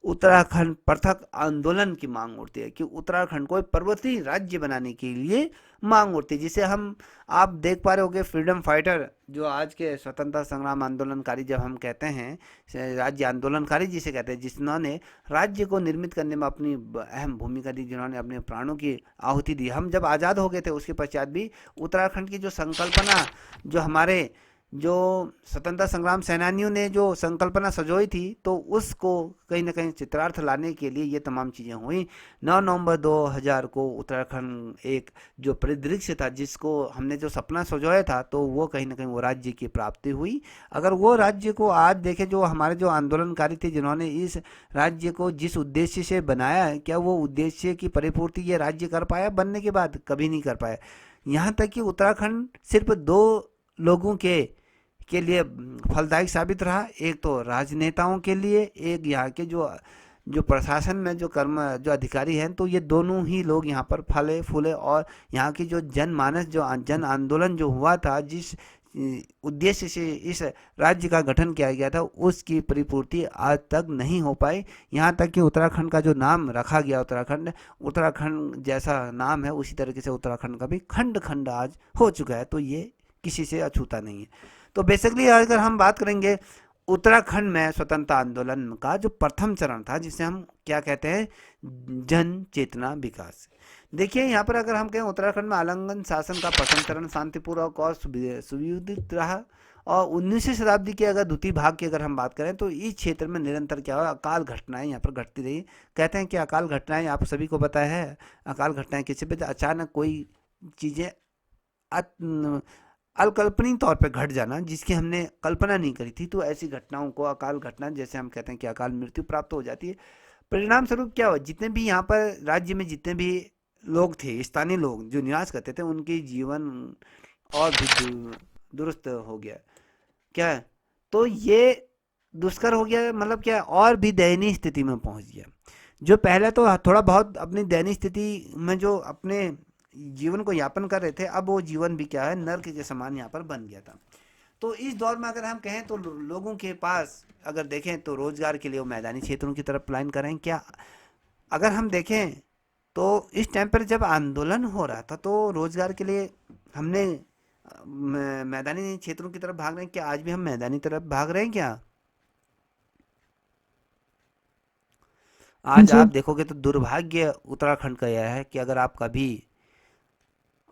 उत्तराखंड पृथक आंदोलन की मांग उठती है कि उत्तराखंड को एक पर्वतीय राज्य बनाने के लिए मांग उठती है, जिसे हम आप देख पा रहे होगे फ्रीडम फाइटर जो आज के स्वतंत्रता संग्राम आंदोलनकारी जब हम कहते हैं, राज्य आंदोलनकारी जिसे कहते हैं, जिन्होंने राज्य को निर्मित करने में अपनी अहम भूमिका दी, जिन्होंने अपने प्राणों की आहुति दी। हम जब आज़ाद हो गए थे उसके पश्चात भी उत्तराखंड की जो संकल्पना, जो हमारे जो स्वतंत्रता संग्राम सेनानियों ने जो संकल्पना सजोई थी, तो उसको कहीं ना कहीं चित्रार्थ लाने के लिए ये तमाम चीज़ें हुई। 9 नवंबर 2000 को उत्तराखंड एक जो परिदृश्य था, जिसको हमने जो सपना सजोया था, तो वो कहीं ना कहीं वो राज्य की प्राप्ति हुई। अगर वो राज्य को आज देखें, जो हमारे जो आंदोलनकारी थे जिन्होंने इस राज्य को जिस उद्देश्य से बनाया है, क्या वो उद्देश्य की परिपूर्ति ये राज्य कर पाया बनने के बाद? कभी नहीं कर पाया। यहाँ तक कि उत्तराखंड सिर्फ दो लोगों के लिए फलदायक साबित रहा, एक तो राजनेताओं के लिए, एक यहाँ के जो जो प्रशासन में जो जो अधिकारी हैं, तो ये दोनों ही लोग यहाँ पर फले फूले। और यहाँ की जो जनमानस, जो जन आंदोलन जो हुआ था, जिस उद्देश्य से इस राज्य का गठन किया गया था, उसकी परिपूर्ति आज तक नहीं हो पाई। यहाँ तक कि उत्तराखंड का जो नाम रखा गया, उत्तराखंड जैसा नाम है, उसी तरीके से उत्तराखंड का भी खंड खंड आज हो चुका है। तो ये किसी से अछूता नहीं है। तो बेसिकली अगर हम बात करेंगे उत्तराखंड में स्वतंत्रता आंदोलन का जो प्रथम चरण था, जिसे हम क्या कहते हैं, जन चेतना विकास। देखिए यहाँ पर अगर हम कहें उत्तराखंड में आलंगन शासन का प्रथम चरण शांतिपूर्वक और सुविधित रहा। और 19वीं शताब्दी के अगर द्वितीय भाग की अगर हम बात करें, तो इस क्षेत्र में निरंतर क्या हुआ, अकाल घटनाएं यहाँ पर घटती रही। कहते हैं कि अकाल घटनाएं आप सभी को पता है, अकाल घटनाएं किसी पे अचानक कोई चीज़ें अकल्पनीय तौर पे घट जाना, जिसकी हमने कल्पना नहीं करी थी, तो ऐसी घटनाओं को अकाल घटना, जैसे हम कहते हैं कि अकाल मृत्यु प्राप्त हो जाती है। परिणाम स्वरूप क्या हुआ, जितने भी यहाँ पर राज्य में जितने भी लोग थे, स्थानीय लोग जो निवास करते थे, उनके जीवन और भी दुरुस्त हो गया। क्या है, तो ये दुष्कर हो गया, मतलब क्या है, और भी दयनीय स्थिति में पहुंच गया। जो पहले तो थोड़ा बहुत अपनी दयनीय स्थिति में जो अपने जीवन को यापन कर रहे थे, अब वो जीवन भी क्या है, नर्क के समान यहाँ पर बन गया था। तो इस दौर में अगर हम कहें, तो लोगों के पास अगर देखें तो रोजगार के लिए वो मैदानी क्षेत्रों की तरफ पलायन करें। क्या अगर हम देखें तो इस टाइम पर जब आंदोलन हो रहा था, तो रोजगार के लिए हमने मैदानी क्षेत्रों की तरफ भाग रहे हैं। क्या आज भी हम मैदानी तरफ भाग रहे हैं? क्या आज जी आप देखोगे तो दुर्भाग्य उत्तराखंड का यह है कि अगर आप कभी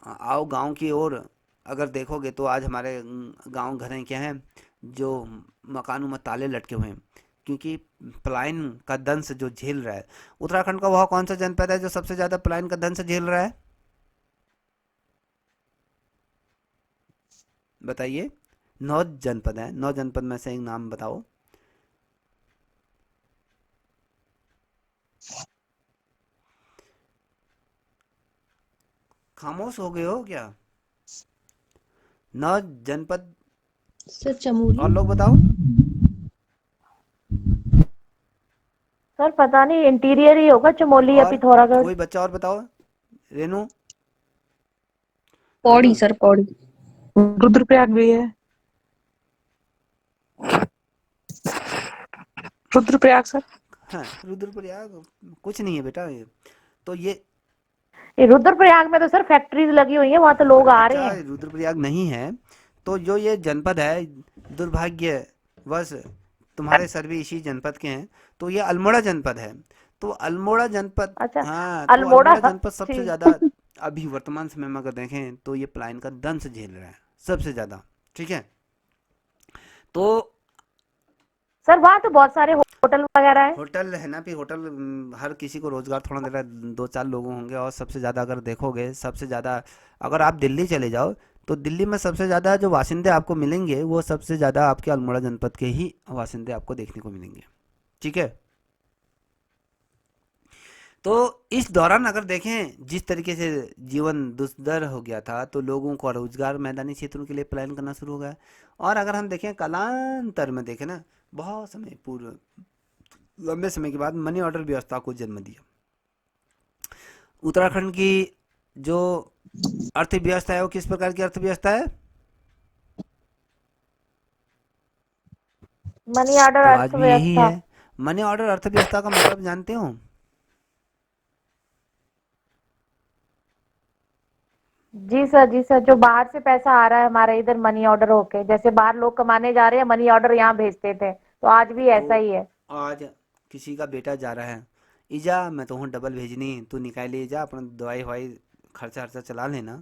आओ गांव की ओर अगर देखोगे तो आज हमारे गांव घर क्या हैं जो मकानों में ताले लटके हुए हैं, क्योंकि पलायन का दंश जो झेल रहा है। उत्तराखंड का वह कौन सा जनपद है जो सबसे ज्यादा पलायन का दंश झेल रहा है, बताइए। 9 जनपद है, 9 जनपद में से एक नाम बताओ। खामोश हो गए हो क्या? 9 जनपद, सर चमोली। और लोग बताओ। सर पता नहीं, इंटीरियर ही होगा, चमोली या और पिथौरागढ़। कोई बच्चा और बताओ। रेनू, पौड़ी रेनू, सर, पौड़ी। रुद्रप्रयाग भी है, रुद्रप्रयाग सर। हाँ रुद्रप्रयाग कुछ नहीं है बेटा ये। तो ये ये रुद्रप्रयाग में तो सर फैक्ट्रीज लगी हुई है, वहां तो लोग अरे आ रहे बच्चा, हैं। रुद्रप्रयाग नहीं है। तो जो ये जनपद है, दुर्भाग्यवश तुम्हारे सर्वे इसी जनपद के हैं। तो ये अल्मोड़ा जनपद है। तो अल्मोड़ा जनपद, अच्छा, हाँ तो अल्मोड़ा। अल्मोड़ा जनपद सबसे ठीक। ज़्यादा अभी वर्तमान समय में अगर देखें तो ये पलायन का दंश झेल रहा है सबसे ज़्यादा। ठीक है। तो सर वहां तो बहुत सारे होटल वगैरह हैं। होटल है ना, भी होटल हर किसी को रोजगार थोड़ा दे रहा है, 2-4 लोगों होंगे। और सबसे ज़्यादा अगर देखोगे, सबसे ज़्यादा अगर आप दिल्ली चले जाओ तो दिल्ली में सबसे ज़्यादा जो वासिंदे आपको मिलेंगे वो सबसे ज़्यादा आपके अल्मोड़ा जनपद के ही वासिंदे आपको देखने को मिलेंगे। ठीक है। तो इस दौरान अगर देखें जिस तरीके से जीवन दुस्तर हो गया था तो लोगों को रोजगार मैदानी क्षेत्रों के लिए पलायन करना शुरू हो गया। और अगर हम देखें कालांतर में देखें ना, बहुत समय पूर्व, लंबे समय के बाद मनी ऑर्डर व्यवस्था को जन्म दिया। उत्तराखंड की जो अर्थव्यवस्था है वो किस प्रकार की अर्थव्यवस्था है? मनी ऑर्डर तो आज भी यही अर्थव्यवस्था। है। मनी ऑर्डर अर्थव्यवस्था का मतलब जानते हो? जी सर, जी सर, जो बाहर से पैसा आ रहा है हमारे इधर मनी ऑर्डर होके, जैसे बाहर लोग कमाने जा रहे हैं, मनी ऑर्डर यहाँ भेजते थे, तो आज भी तो ऐसा ही है। आज किसी का बेटा जा रहा है, ईजा मैं तो हूँ डबल भेजनी, तू निकाल ले जा अपना दवाई ववाई खर्चा खर्चा चला लेना।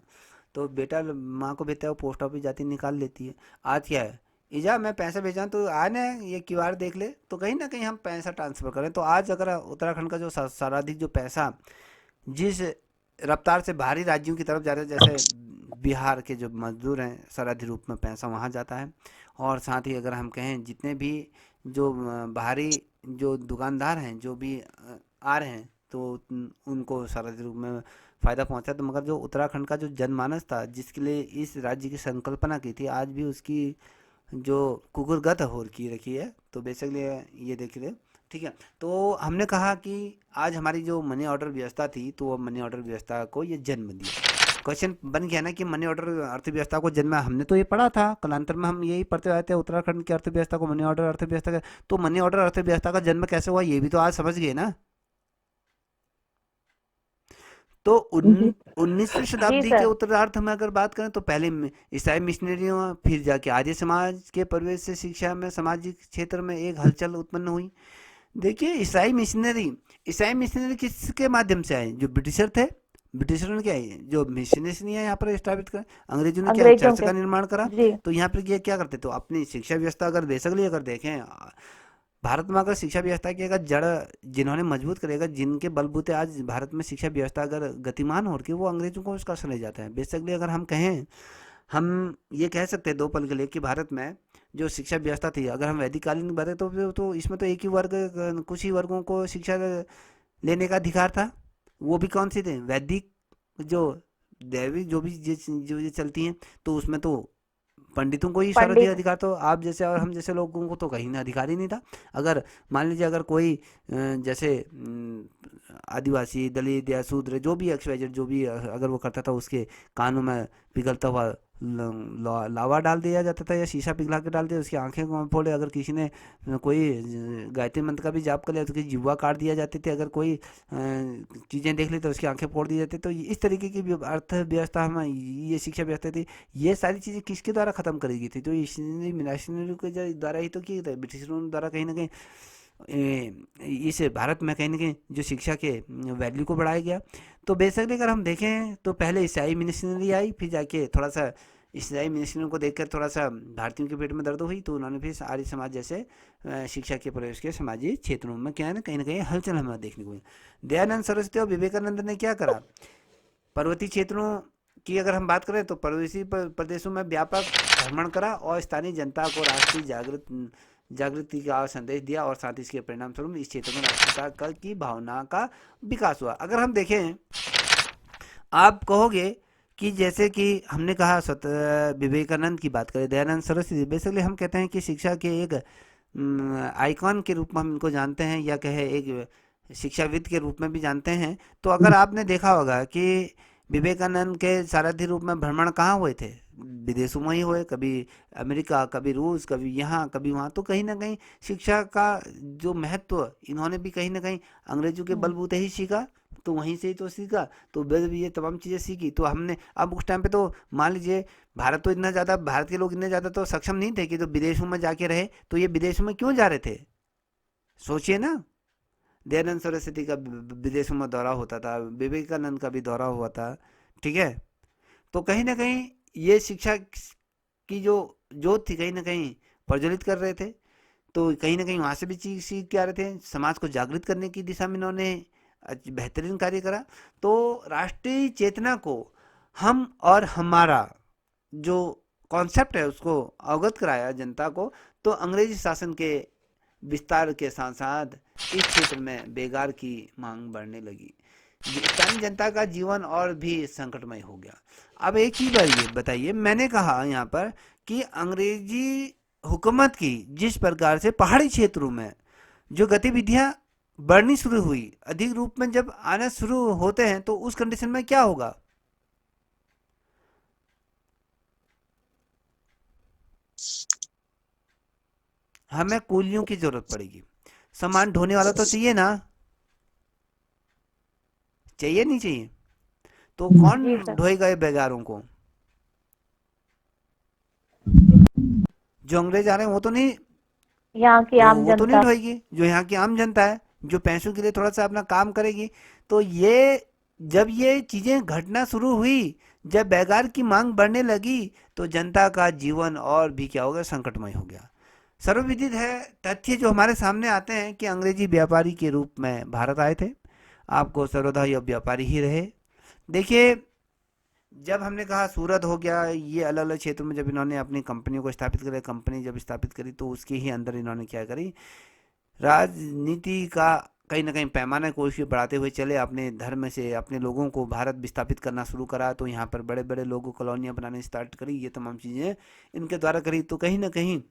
तो बेटा माँ को भेजता है, वो पोस्ट ऑफिस जाती निकाल लेती है। आज क्या है, ईजा मैं पैसा भेजा तो आ ना ये क्यूआर देख ले, तो कहीं ना कहीं हम पैसा ट्रांसफ़र करें। तो आज अगर उत्तराखंड का जो सर्वाधिक जो पैसा जिस रफ्तार से बाहरी राज्यों की तरफ जाता है, जैसे बिहार के जो मजदूर हैं सरहदी रूप में पैसा वहाँ जाता है। और साथ ही अगर हम कहें जितने भी जो बाहरी जो दुकानदार हैं जो भी आ रहे हैं तो उनको सरहदी रूप में फ़ायदा पहुंचा। तो मगर जो उत्तराखंड का जो जनमानस था जिसके लिए इस राज्य की संकल्पना की थी, आज भी उसकी जो कुकुरगत हो की रखी है। तो बेसिकली ये देखिए। ठीक है। तो हमने कहा कि आज हमारी जो मनी ऑर्डर व्यवस्था थी तो वो मनी ऑर्डर व्यवस्था को ये जन्म दिया। क्वेश्चन बन गया ना कि मनी ऑर्डर अर्थव्यवस्था को जन्म, हमने तो ये पढ़ा था कालांतर में, हम यही पढ़ते आए थे उत्तराखंड की अर्थव्यवस्था को मनी ऑर्डर अर्थव्यवस्था का। तो मनी ऑर्डर अर्थव्यवस्था का जन्म कैसे हुआ ये भी तो आज समझ गए ना। तो जी 19वीं जी शताब्दी के सर। उत्तरार्ध में अगर बात करें तो पहले ईसाई मिशनरियों, फिर जाके आर्य समाज के प्रवेश से शिक्षा में सामाजिक क्षेत्र में एक हलचल उत्पन्न हुई। देखिए ईसाई मिशनरी किसके माध्यम से आए? जो ब्रिटिशर थे। ब्रिटिशरों ने क्या है जो मिशनरी है यहाँ पर स्थापित कर, अंग्रेजों ने क्या है अंग्रेजों चर्च के। का निर्माण करा। जी। तो यहाँ पर ये क्या करते, तो अपनी शिक्षा व्यवस्था अगर बेसिकली अगर देखें भारत में, अगर शिक्षा व्यवस्था की अगर जड़ जिन्होंने मजबूत करेगा, जिनके बलबूते आज भारत में शिक्षा व्यवस्था अगर गतिमान हो रही है, वो अंग्रेजों को उसका असर ले जाता है। बेसिकली अगर हम कहें, हम ये कह सकते हैं 2 पल के लिए कि भारत में जो शिक्षा व्यवस्था थी, अगर हम वैदिक कालीन की बात करें तो इसमें तो एक ही वर्ग, कुछ ही वर्गों को शिक्षा लेने का अधिकार था। वो भी कौन सी थे? वैदिक जो दैविक जो भी जो ये चलती हैं, तो उसमें तो पंडितों को ही सारा दिया पंडित। अधिकार। तो आप जैसे और हम जैसे लोगों को तो कहीं ना अधिकार ही नहीं था। अगर मान लीजिए अगर कोई जैसे आदिवासी दलित या शूद्र जो भी एक्सवाइजेड जो भी अगर वो करता था, उसके कानों में पिघलता हुआ लावा डाल दिया जाता था या शीशा पिघला के डाल दिया, उसकी आंखें को फोड़े। अगर किसी ने कोई गायत्री मंत्र का भी जाप कर लिया तो उसकी जिह्वा काट दिया जाती थी। अगर कोई चीज़ें देख ली तो उसकी आंखें फोड़ दी जाती। तो इस तरीके की अर्थव्यवस्था हम ये शिक्षा व्यवस्था थी। ये सारी चीज़ें किसके द्वारा ख़त्म करी गई थी? तो मिशनरी के द्वारा ही तो की गई, ब्रिटिशरों द्वारा कहीं ना कहीं इस भारत में कहीं ना कहीं जो शिक्षा के वैल्यू को बढ़ाया गया। तो बेसिकली अगर हम देखें तो पहले ईसाई मिशनरी आई, फिर जाके थोड़ा सा ईसाई मिशनरी को देखकर थोड़ा सा भारतीयों के पेट में दर्द हुई, तो उन्होंने फिर आर्य समाज जैसे शिक्षा के प्रवेश के समाजी क्षेत्रों में क्या है ना, कहीं ना कहीं हलचल हमें देखने को मिली। दयानंद सरस्वती और विवेकानंद ने क्या करा, पर्वतीय क्षेत्रों की अगर हम बात करें तो पर्वतीय प्रदेशों में व्यापक भ्रमण करा और स्थानीय जनता को राष्ट्रीय जागृति का संदेश दिया, और साथ ही इसके परिणाम स्वरूप इस क्षेत्र में राष्ट्रीयता की भावना का विकास हुआ। अगर हम देखें, आप कहोगे कि जैसे कि हमने कहा विवेकानंद की बात करें, दयानंद सरस्वती, बेसिकली हम कहते हैं कि शिक्षा के एक आइकॉन के रूप में हम इनको जानते हैं, या कहे एक शिक्षाविद के रूप में भी जानते हैं। तो अगर आपने देखा होगा कि विवेकानंद के सारथी रूप में भ्रमण कहाँ हुए थे, विदेशों में ही हुए, कभी अमेरिका, कभी रूस, कभी यहाँ, कभी वहाँ। तो कहीं ना कहीं शिक्षा का जो महत्व इन्होंने भी कहीं ना कहीं अंग्रेजों के बलबूते ही सीखा, तो वहीं से ही तो सीखा, तो वेद भी ये तमाम चीज़ें सीखी। तो हमने अब उस टाइम पे तो मान लीजिए भारत तो इतना ज़्यादा, भारत के लोग इतने ज़्यादा तो सक्षम नहीं थे कि तो विदेशों में जाके रहे, तो ये विदेशों में क्यों जा रहे थे, सोचिए ना। दयानंद सरस्वती का विदेशों में दौरा होता था, विवेकानंद का भी दौरा हुआ था, ठीक है। तो कहीं ना कहीं ये शिक्षा की जो जोत थी कहीं ना कहीं प्रज्वलित कर रहे थे, तो कहीं ना कहीं वहाँ से भी चीज सीख के आ रहे थे। समाज को जागृत करने की दिशा में इन्होंने बेहतरीन कार्य करा। तो राष्ट्रीय चेतना को हम और हमारा जो कॉन्सेप्ट है उसको अवगत कराया जनता को। तो अंग्रेजी शासन के विस्तार के साथ साथ इस क्षेत्र में बेगार की मांग बढ़ने लगी, स्थानीय जनता का जीवन और भी संकटमय हो गया। अब एक ही बार ये बताइए, मैंने कहा यहाँ पर कि अंग्रेजी हुकूमत की जिस प्रकार से पहाड़ी क्षेत्रों में जो गतिविधियां बढ़नी शुरू हुई, अधिक रूप में जब आना शुरू होते हैं, तो उस कंडीशन में क्या होगा, हमें कूलियों की जरूरत पड़ेगी। सामान ढोने वाला तो चाहिए ना, चाहिए नहीं चाहिए, तो कौन जी सर। ढोएगा ये बेगारों को, जो अंग्रेज आ रहे हैं वो तो नहीं, यहाँ की तो आम वो तो नहीं जनता। ढोएगी, जो यहाँ की आम जनता है जो पैसों के लिए थोड़ा सा अपना काम करेगी। तो ये जब ये चीजें घटना शुरू हुई, जब बेगार की मांग बढ़ने लगी, तो जनता का जीवन और भी क्या हो गया, संकटमय हो गया। सर्वविदित है तथ्य जो हमारे सामने आते हैं कि अंग्रेजी व्यापारी के रूप में भारत आए थे, आपको सर्वदा ये व्यापारी ही रहे। देखिए, जब हमने कहा सूरत हो गया, ये अलग अलग क्षेत्रों में जब इन्होंने अपनी कंपनियों को स्थापित करा, कंपनी जब स्थापित करी तो उसके ही अंदर इन्होंने क्या करी, राजनीति का कहीं ना कहीं पैमाना को इसके बढ़ाते हुए चले, अपने धर्म से अपने लोगों को भारत विस्थापित करना शुरू करा। तो यहाँ पर बड़े बड़े लोगों कॉलोनियाँ बनाने स्टार्ट करी, ये तमाम चीज़ें इनके द्वारा करी। तो कहीं ना कहीं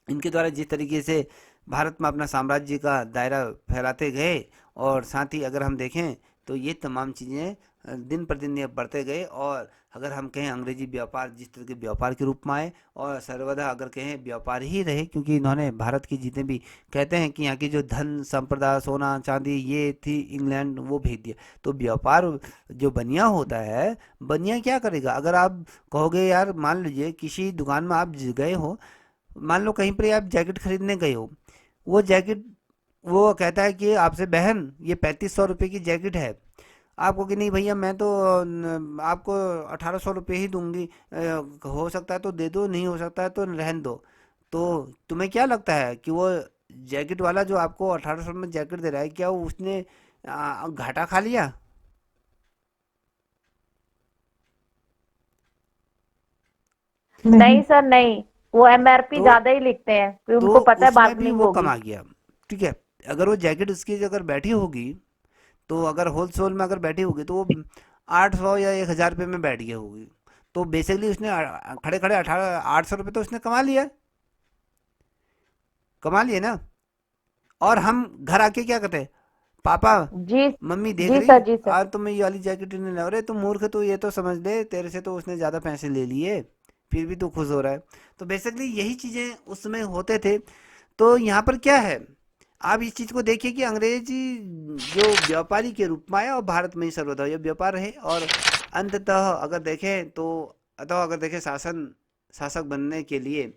इनके द्वारा जिस तरीके से भारत में अपना साम्राज्य का दायरा फैलाते गए, और साथ ही अगर हम देखें तो ये तमाम चीज़ें दिन प्रतिदिन ये बढ़ते गए। और अगर हम कहें अंग्रेजी व्यापार जिस तरह के व्यापार के रूप में आए, और सर्वदा अगर कहें व्यापार ही रहे, क्योंकि इन्होंने भारत की जितने भी कहते हैं कि यहाँ की जो धन संपदा सोना चांदी ये थी इंग्लैंड, वो भेज दिया। तो व्यापार जो बनिया होता है, बनिया क्या करेगा, अगर आप कहोगे यार मान लीजिए किसी दुकान में आप गए हो, मान लो कहीं पर आप जैकेट खरीदने गए हो, वो जैकेट वो कहता है कि आपसे बहन ये 3500 रुपये की जैकेट है, आपको कि नहीं भैया मैं तो आपको 1800 रुपये ही दूंगी, हो सकता है तो दे दो, नहीं हो सकता है तो रहन दो। तो तुम्हें क्या लगता है कि वो जैकेट वाला जो आपको 1800 में जैकेट दे रहा है, क्या वो उसने घाटा खा लिया? नहीं सर, नहीं, वो एमआरपी तो ज्यादा ही लिखते हैं क्योंकि तो उनको पता है उसमें भी बार्गेनिंग वो होगी। कमा गया, ठीक है। अगर वो जैकेट उसकी अगर बैठी होगी, तो अगर होलसेल में अगर बैठी होगी तो वो 800 या 1000 रुपये में बैठ गई होगी। तो बेसिकली उसने खड़े खड़े 800 रुपये तो उसने कमा लिया, कमा लिए ना। और हम घर आके क्या करते हैं, पापा जी। मम्मी देख जी रही सर, जी सर। आज तो मैं ये वाली जैकेट नहीं ला रहे, तो मूर्ख तो ये तो समझ ले तेरे से तो उसने ज़्यादा पैसे ले लिए, फिर भी तू खुश हो रहा है। तो बेसिकली यही चीज़ें उस समय होते थे। तो यहाँ पर क्या है, आप इस चीज़ को देखिए कि अंग्रेजी जो व्यापारी के रूप में आया और भारत में ही सर्वदा ये व्यापार रहे। और अंततः अगर देखें तो, अतः अगर देखें शासन शासक बनने के लिए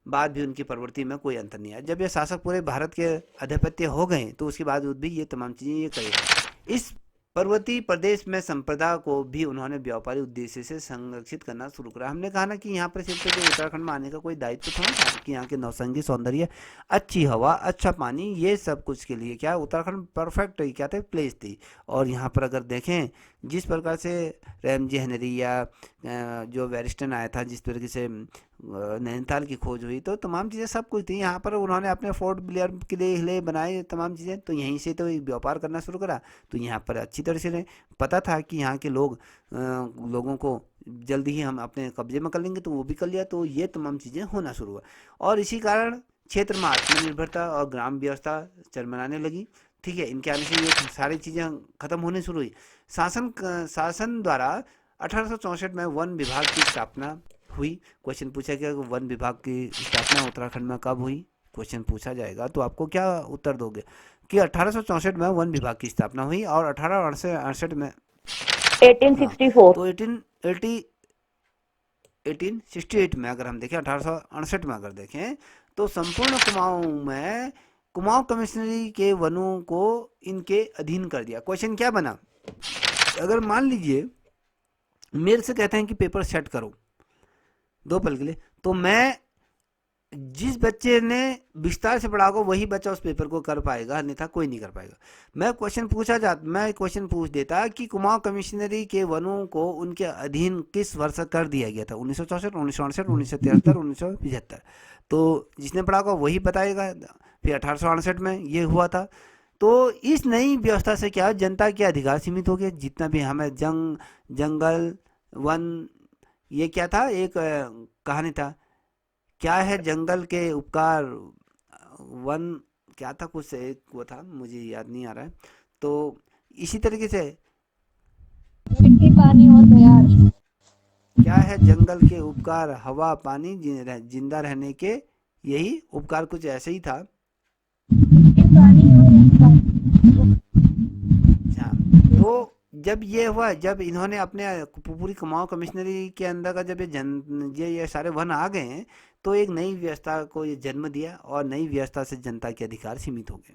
बाद भी उनकी प्रवृत्ति में कोई अंतर नहीं आया। जब ये शासक पूरे भारत के आधिपत्य हो गए तो उसके बावजूद भी ये तमाम चीज़ें ये करे। इस पर्वतीय प्रदेश में संप्रदा को भी उन्होंने व्यापारिक उद्देश्य से संरक्षित करना शुरू करा। हमने कहा ना कि यहाँ पर सिर्फ जो उत्तराखंड में आने का कोई दायित्व थोड़ा था कि यहाँ के नौसंगी सौंदर्य, अच्छी हवा, अच्छा पानी, ये सब कुछ के लिए क्या उत्तराखंड परफेक्ट क्या थे प्लेस थी। और यहाँ पर अगर देखें जिस प्रकार से रैमजी हेनरी या जो वेरिस्टन आया था, जिस तरीके से नैनीताल की खोज हुई, तो तमाम चीज़ें सब कुछ थी यहाँ पर। उन्होंने अपने फोर्ट ब्लेयर के लिए बनाए तमाम चीज़ें, तो यहीं से तो व्यापार करना शुरू करा। तो यहाँ पर अच्छी तरह से पता था कि यहाँ के लोगों को जल्दी ही हम अपने कब्जे में कर लेंगे, तो वो भी कर लिया। तो ये तमाम चीज़ें होना शुरू हुआ और इसी कारण क्षेत्र में आत्मनिर्भरता और ग्राम व्यवस्था चरमराने लगी। ठीक है, इनके आने से ये सारी चीज़ें खत्म होने शुरू हुई। शासन द्वारा 1864 में वन विभाग की स्थापना हुई। क्वेश्चन पूछा गया वन विभाग की स्थापना उत्तराखंड में कब हुई, क्वेश्चन पूछा जाएगा तो आपको क्या उत्तर दोगे कि 1864 में वन विभाग की स्थापना हुई और 1868 में 1864। तो 1868 में अगर हम देखें, 1868 में अगर देखें तो संपूर्ण कुमाऊं कमिश्नरी के वनों को इनके अधीन कर दिया। क्वेश्चन क्या बना, अगर मान लीजिए मेरे से कहते हैं कि पेपर सेट करो 2 पल के लिए, तो मैं जिस बच्चे ने विस्तार से पढ़ा होगा वही बच्चा उस पेपर को कर पाएगा, अन्यथा कोई नहीं कर पाएगा। मैं क्वेश्चन पूछ देता कि कुमाऊं कमिश्नरी के वनों को उनके अधीन किस वर्ष कर दिया गया था, 1964, 1968, 1973, 1975। तो जिसने पढ़ा होगा वही बताएगा। फिर 1868 में ये हुआ था। तो इस नई व्यवस्था से क्या जनता के अधिकार सीमित हो गए। जितना भी हमें जंगल वन, ये क्या था, एक कहानी था, क्या है जंगल के उपकार, वन क्या था, कुछ एक वो था, मुझे याद नहीं आ रहा है। तो इसी तरीके से मिट्टी, पानी और प्यार। क्या है जंगल के उपकार, हवा, पानी, जिंदा रहने के यही उपकार, कुछ ऐसे ही था। तो जब ये हुआ, जब इन्होंने अपने पूरी कुमाऊं कमिश्नरी के अंदर का जब ये सारे वन आ गए हैं, तो एक नई व्यवस्था को ये जन्म दिया और नई व्यवस्था से जनता के अधिकार सीमित हो गए।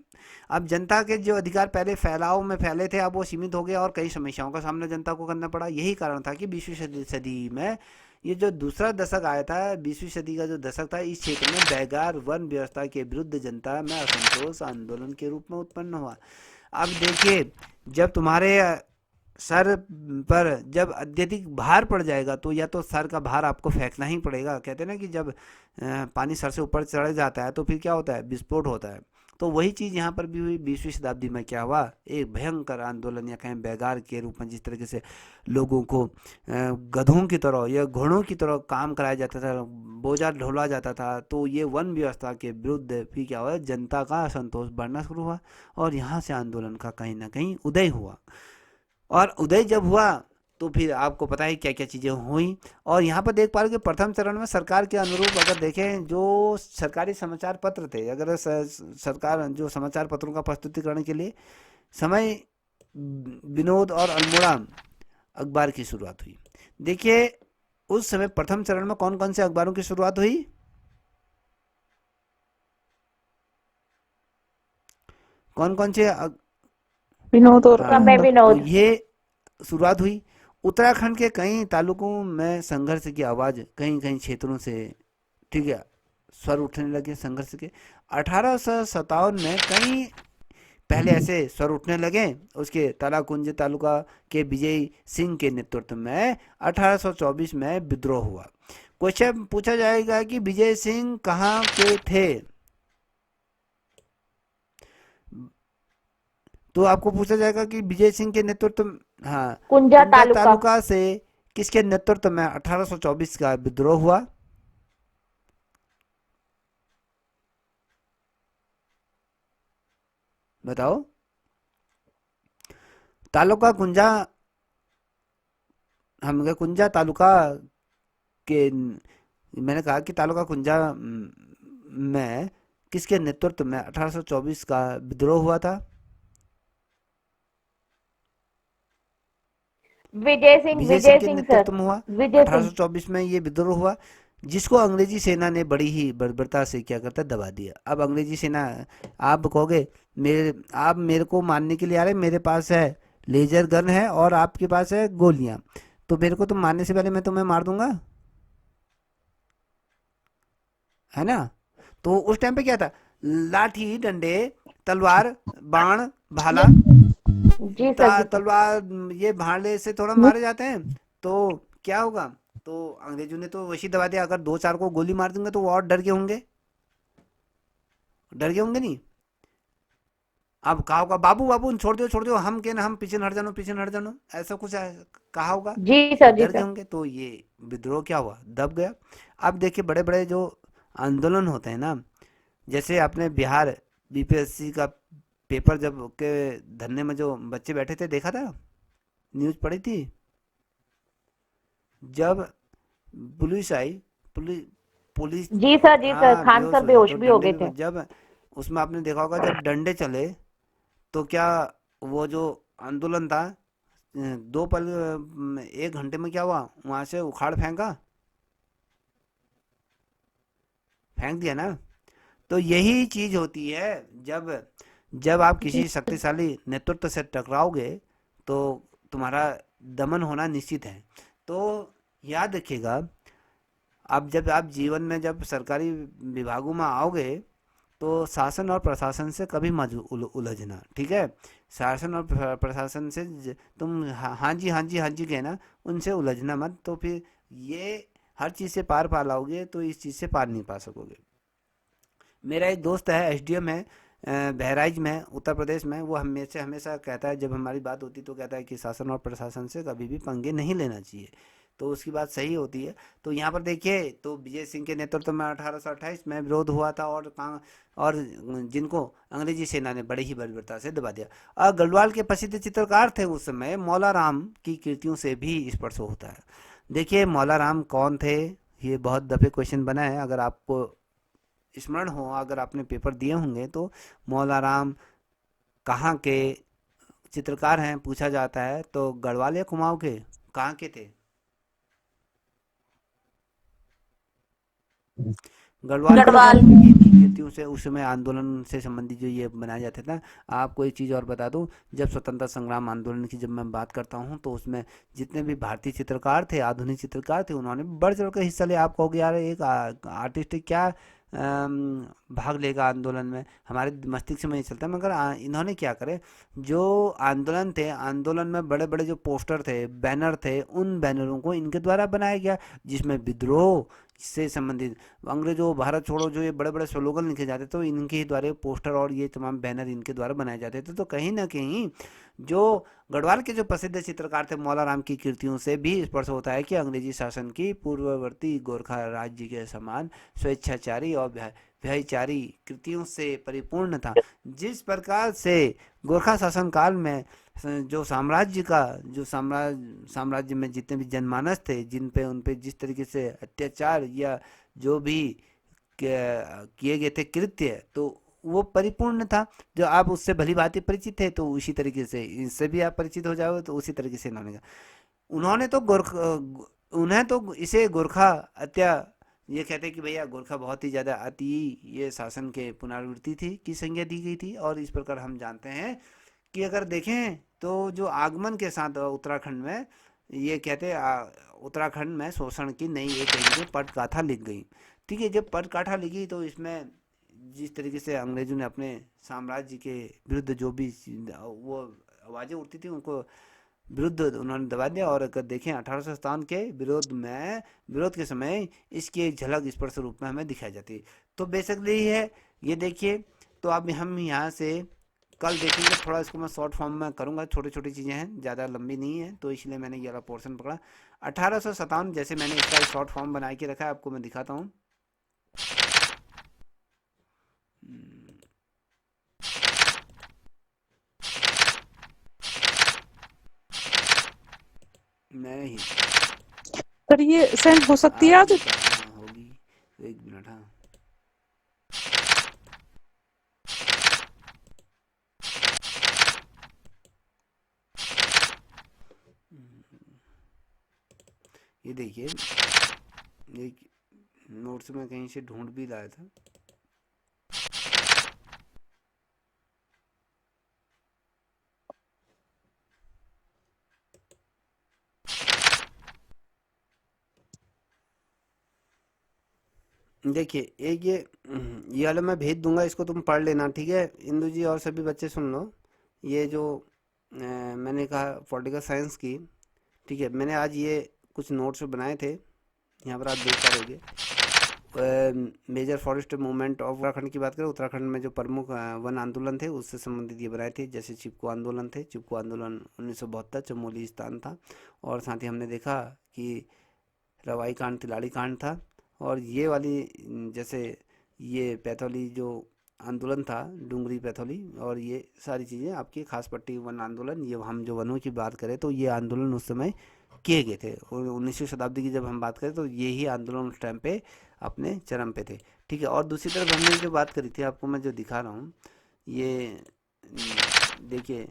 अब जनता के जो अधिकार पहले फैलाव में फैले थे, अब वो सीमित हो गए और कई समस्याओं का सामना जनता को करना पड़ा। यही कारण था कि 20वीं सदी में ये जो दूसरा दशक आया था, 20वीं सदी का जो दशक था, इस क्षेत्र में बैगार वन व्यवस्था के विरुद्ध जनता में असंतोष आंदोलन के रूप में उत्पन्न हुआ। अब देखिए, जब तुम्हारे सर पर जब अत्यधिक भार पड़ जाएगा तो या तो सर का भार आपको फेंकना ही पड़ेगा। कहते हैं ना कि जब पानी सर से ऊपर चढ़ जाता है तो फिर क्या होता है, विस्फोट होता है। तो वही चीज़ यहाँ पर भी हुई। 20वीं शताब्दी में क्या हुआ, एक भयंकर आंदोलन या कहें बैगार के रूप में, जिस तरीके से लोगों को गधों की तरह या घोड़ों की तरह काम कराया जाता था, बोझा ढोला जाता था। तो ये वन व्यवस्था के विरुद्ध फिर क्या हुआ, जनता का असंतोष बढ़ना शुरू हुआ और यहाँ से आंदोलन का कहीं ना कहीं उदय हुआ। और उदय जब हुआ तो फिर आपको पता है क्या क्या चीज़ें हुई। और यहाँ पर देख पा रहे कि प्रथम चरण में सरकार के अनुरूप अगर देखें, जो सरकारी समाचार पत्र थे, अगर सरकार जो समाचार पत्रों का प्रस्तुतिकरण के लिए समय विनोद और अल्मोड़ा अखबार की शुरुआत हुई। देखिए उस समय प्रथम चरण में कौन कौन से अखबारों की शुरुआत हुई, कौन कौन से विनोद और समय तो विनोद। ये शुरुआत हुई। उत्तराखंड के कई तालुकों में संघर्ष की आवाज़ कहीं कहीं क्षेत्रों से, ठीक है, स्वर उठने लगे संघर्ष के। 1857 में कई पहले ऐसे स्वर उठने लगे। उसके तालाकुंज तालुका के विजय सिंह के नेतृत्व में 1824 में विद्रोह हुआ। क्वेश्चन पूछा जाएगा कि विजय सिंह कहाँ के थे, तो आपको पूछा जाएगा कि विजय सिंह के नेतृत्व, हाँ, कुंजा तालुका से किसके नेतृत्व में 1824 का विद्रोह हुआ। बताओ। तालुका कुंजा, हम कुंजा तालुका के, मैंने कहा कि तालुका कुंजा में किसके नेतृत्व में 1824 का विद्रोह हुआ था। विजय सिंह के सर, नेतृत्व में हुआ। विजय सिंह। 1824 में ये विद्रोह हुआ। जिसको अंग्रेजी सेना ने बड़ी ही बर्बरता से क्या करता दबा दिया। अब अंग्रेजी सेना, आप कहोगे आप मेरे को मारने के लिए आ रहे, मेरे पास है लेजर गन है और आपके पास है गोलियां, तो मेरे को तुम मारने से पहले मैं तुम्हें मार दूंगा, है ना। तो उस टाइम पे क्या था, लाठी डंडे तलवार बाण भाला, जी सर, जी सर। तलवार ये भाले से थोड़ा वो मारे जाते हैं, तो क्या होगा, तो अंग्रेजों ने तो वैसे दबा दिया। अगर दो चार को गोली मार दूंगे तो वो और डर गए होंगे, डर गए होंगे नहीं। अब कहा होगा बाबू बाबू छोड़ दो, हम के ना हम पीछे न हट जानो, पीछे न हट जानो, ऐसा कुछ कहा होगा। जी तो सर, जी डर गए सर। होंगे, तो ये विद्रोह क्या हुआ, दब गया। अब देखिए बड़े बड़े जो आंदोलन होते हैं ना, जैसे आपने बिहार बीपीएससी का पेपर जब के धरने में जो बच्चे बैठे थे देखा था, न्यूज पढ़ी थी, जब पुलिस आई, पुलिस पुलिस जी सर, जी सर, हाँ खान बेहोश सर हो गए बेहोश तो भी हो डंडे गए थे। में जब उसमें आपने देखा होगा जब डंडे चले तो क्या, वो जो आंदोलन था, 1 घंटे में क्या हुआ, वहां से उखाड़ फेंका, फेंक दिया ना। तो यही चीज होती है, जब जब आप जी किसी शक्तिशाली नेतृत्व से टकराओगे तो तुम्हारा दमन होना निश्चित है। तो याद रखिएगा, अब जब आप जीवन में जब सरकारी विभागों में आओगे तो शासन और प्रशासन से कभी मत उलझना, ठीक है। शासन और प्रशासन से तुम हाँ जी हाँ जी हाँ जी कहना, उनसे उलझना मत, तो फिर ये हर चीज़ से पार पा लाओगे, तो इस चीज़ से पार नहीं पा सकोगे। मेरा एक दोस्त है, एसडीएम है, बहराइच में, उत्तर प्रदेश में। वो हमेशा हमेशा कहता है, जब हमारी बात होती तो कहता है कि शासन और प्रशासन से कभी भी पंगे नहीं लेना चाहिए। तो उसकी बात सही होती है। तो यहाँ पर देखिए, तो विजय सिंह के नेतृत्व में 1828 में विरोध हुआ था, और जिनको अंग्रेजी सेना ने बड़ी ही बर्बरता से दबा दिया। और गढ़वाल के प्रसिद्ध चित्रकार थे उस समय, मौला राम की कृतियों से भी स्पर्श होता है। देखिए मौला राम कौन थे, ये बहुत दफे क्वेश्चन बना है, अगर आपको स्मरण हो, अगर आपने पेपर दिए होंगे तो मौला राम कहाँ के चित्रकार हैं पूछा जाता है, तो गढ़वाल या कुमाऊं के, कहाँ के थे, गढ़वाल के थे। गढ़वाल। इनकी कृतियों से उस समय आंदोलन से संबंधित जो ये बनाया जाता था। आपको एक चीज़ और बता दूं, जब स्वतंत्रता संग्राम आंदोलन की जब मैं बात करता हूं तो उसमें जितने भी भारतीय चित्रकार थे, आधुनिक चित्रकार थे, उन्होंने बढ़ चढ़ कर हिस्सा लिया। आप कहोगे यार एक आर्टिस्ट क्या भाग लेगा आंदोलन में, हमारे मस्तिष्क में नहीं चलता, मगर इन्होंने क्या करे, जो आंदोलन थे, आंदोलन में बड़े बड़े जो पोस्टर थे, बैनर थे, उन बैनरों को इनके द्वारा बनाया गया, जिसमें विद्रोह से संबंधित, अंग्रेजों भारत छोड़ो जो ये बड़े बड़े स्लोगन लिखे जाते तो इनके ही द्वारा पोस्टर और ये तमाम बैनर इनके द्वारा बनाए जाते थे। तो कहीं ना कहीं जो गढ़वाल के जो प्रसिद्ध चित्रकार थे मौला राम की कृतियों से भी स्पर्श होता है कि अंग्रेजी शासन की पूर्ववर्ती गोरखा राज्य के समान स्वेच्छाचारी और व्यभिचारी कृतियों से परिपूर्ण था। जिस प्रकार से गोरखा शासन काल में जो साम्राज्य का जो साम्राज्य में जितने भी जनमानस थे, जिन पे उन पे जिस तरीके से अत्याचार या जो भी किए गए थे कृत्य, तो वो परिपूर्ण था। जो आप उससे भली भांति परिचित थे, तो उसी तरीके से इससे भी आप परिचित हो जाओगे, तो उसी तरीके से इन्होंने उन्होंने तो गोरखा, उन्हें तो इसे गोरखा हत्या, ये कहते हैं कि भैया गोरखा बहुत ही ज़्यादा अति ये शासन के पुनरावृत्ति थी की संज्ञा दी गई थी। और इस प्रकार हम जानते हैं कि अगर देखें तो जो आगमन के साथ उत्तराखंड में ये कहते हैं, उत्तराखंड में शोषण की नई एक तरीके से पटगाथा लिख गई। ठीक है, जब पटगाथा लिखी तो इसमें जिस तरीके से अंग्रेजों ने अपने साम्राज्य के विरुद्ध जो भी वो आवाज़ें उठती थी उनको विरुद्ध उन्होंने दबा दिया। और अगर देखें 1857 के विरोध के समय इसकी एक झलक स्पष्ट रूप में हमें दिखाई जाती है। तो बेसिकली है ये देखिए। तो अब हम यहाँ से कल देखेंगे, थोड़ा इसको मैं शॉर्ट फॉर्म में करूँगा, छोटी छोटी चीज़ें हैं, ज़्यादा लंबी नहीं है, तो इसलिए मैंने ये वाला पोर्शन पकड़ा। 1857 जैसे मैंने इसका शॉर्ट फॉर्म बना के रखा है, आपको मैं दिखाता हूँ। मैं ही सर ये सेंड हो सकती है आज? हाँ होगी, 1 मिनट। हाँ ये देखिए, एक नोट्स में कहीं से ढूंढ भी लाया था। देखिए एक ये वाला मैं भेज दूंगा, इसको तुम पढ़ लेना, ठीक है इंदु जी और सभी बच्चे सुन लो। ये जो मैंने कहा पॉलिटिकल साइंस की, ठीक है, मैंने आज ये कुछ नोट्स बनाए थे, यहाँ पर आप देख पा रहे major forest movement of Uttarakhand की बात करें, उत्तराखंड में जो प्रमुख वन आंदोलन थे उससे संबंधित ये बनाए थे। जैसे चिपको आंदोलन थे, चिपको आंदोलन 1972 चमोली स्थान था, और साथ ही हमने देखा कि रवाई कांड तिलाड़ी कांड था, और ये वाली जैसे ये पैथोली जो आंदोलन था डुंगरी पैथोली, और ये सारी चीज़ें आपकी खास पट्टी वन आंदोलन, ये हम जो वनों की बात करें तो ये आंदोलन उस समय किए गए थे, और 19वीं शताब्दी की जब हम बात करें तो ये ही आंदोलन उस टाइम पे अपने चरम पे थे, ठीक है। और दूसरी तरफ हमने जो बात करी थी, आपको मैं जो दिखा रहा हूँ ये देखिए,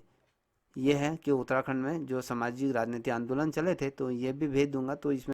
ये है कि उत्तराखंड में जो सामाजिक राजनीतिक आंदोलन चले थे, तो ये भी भेज दूंगा, तो इसमें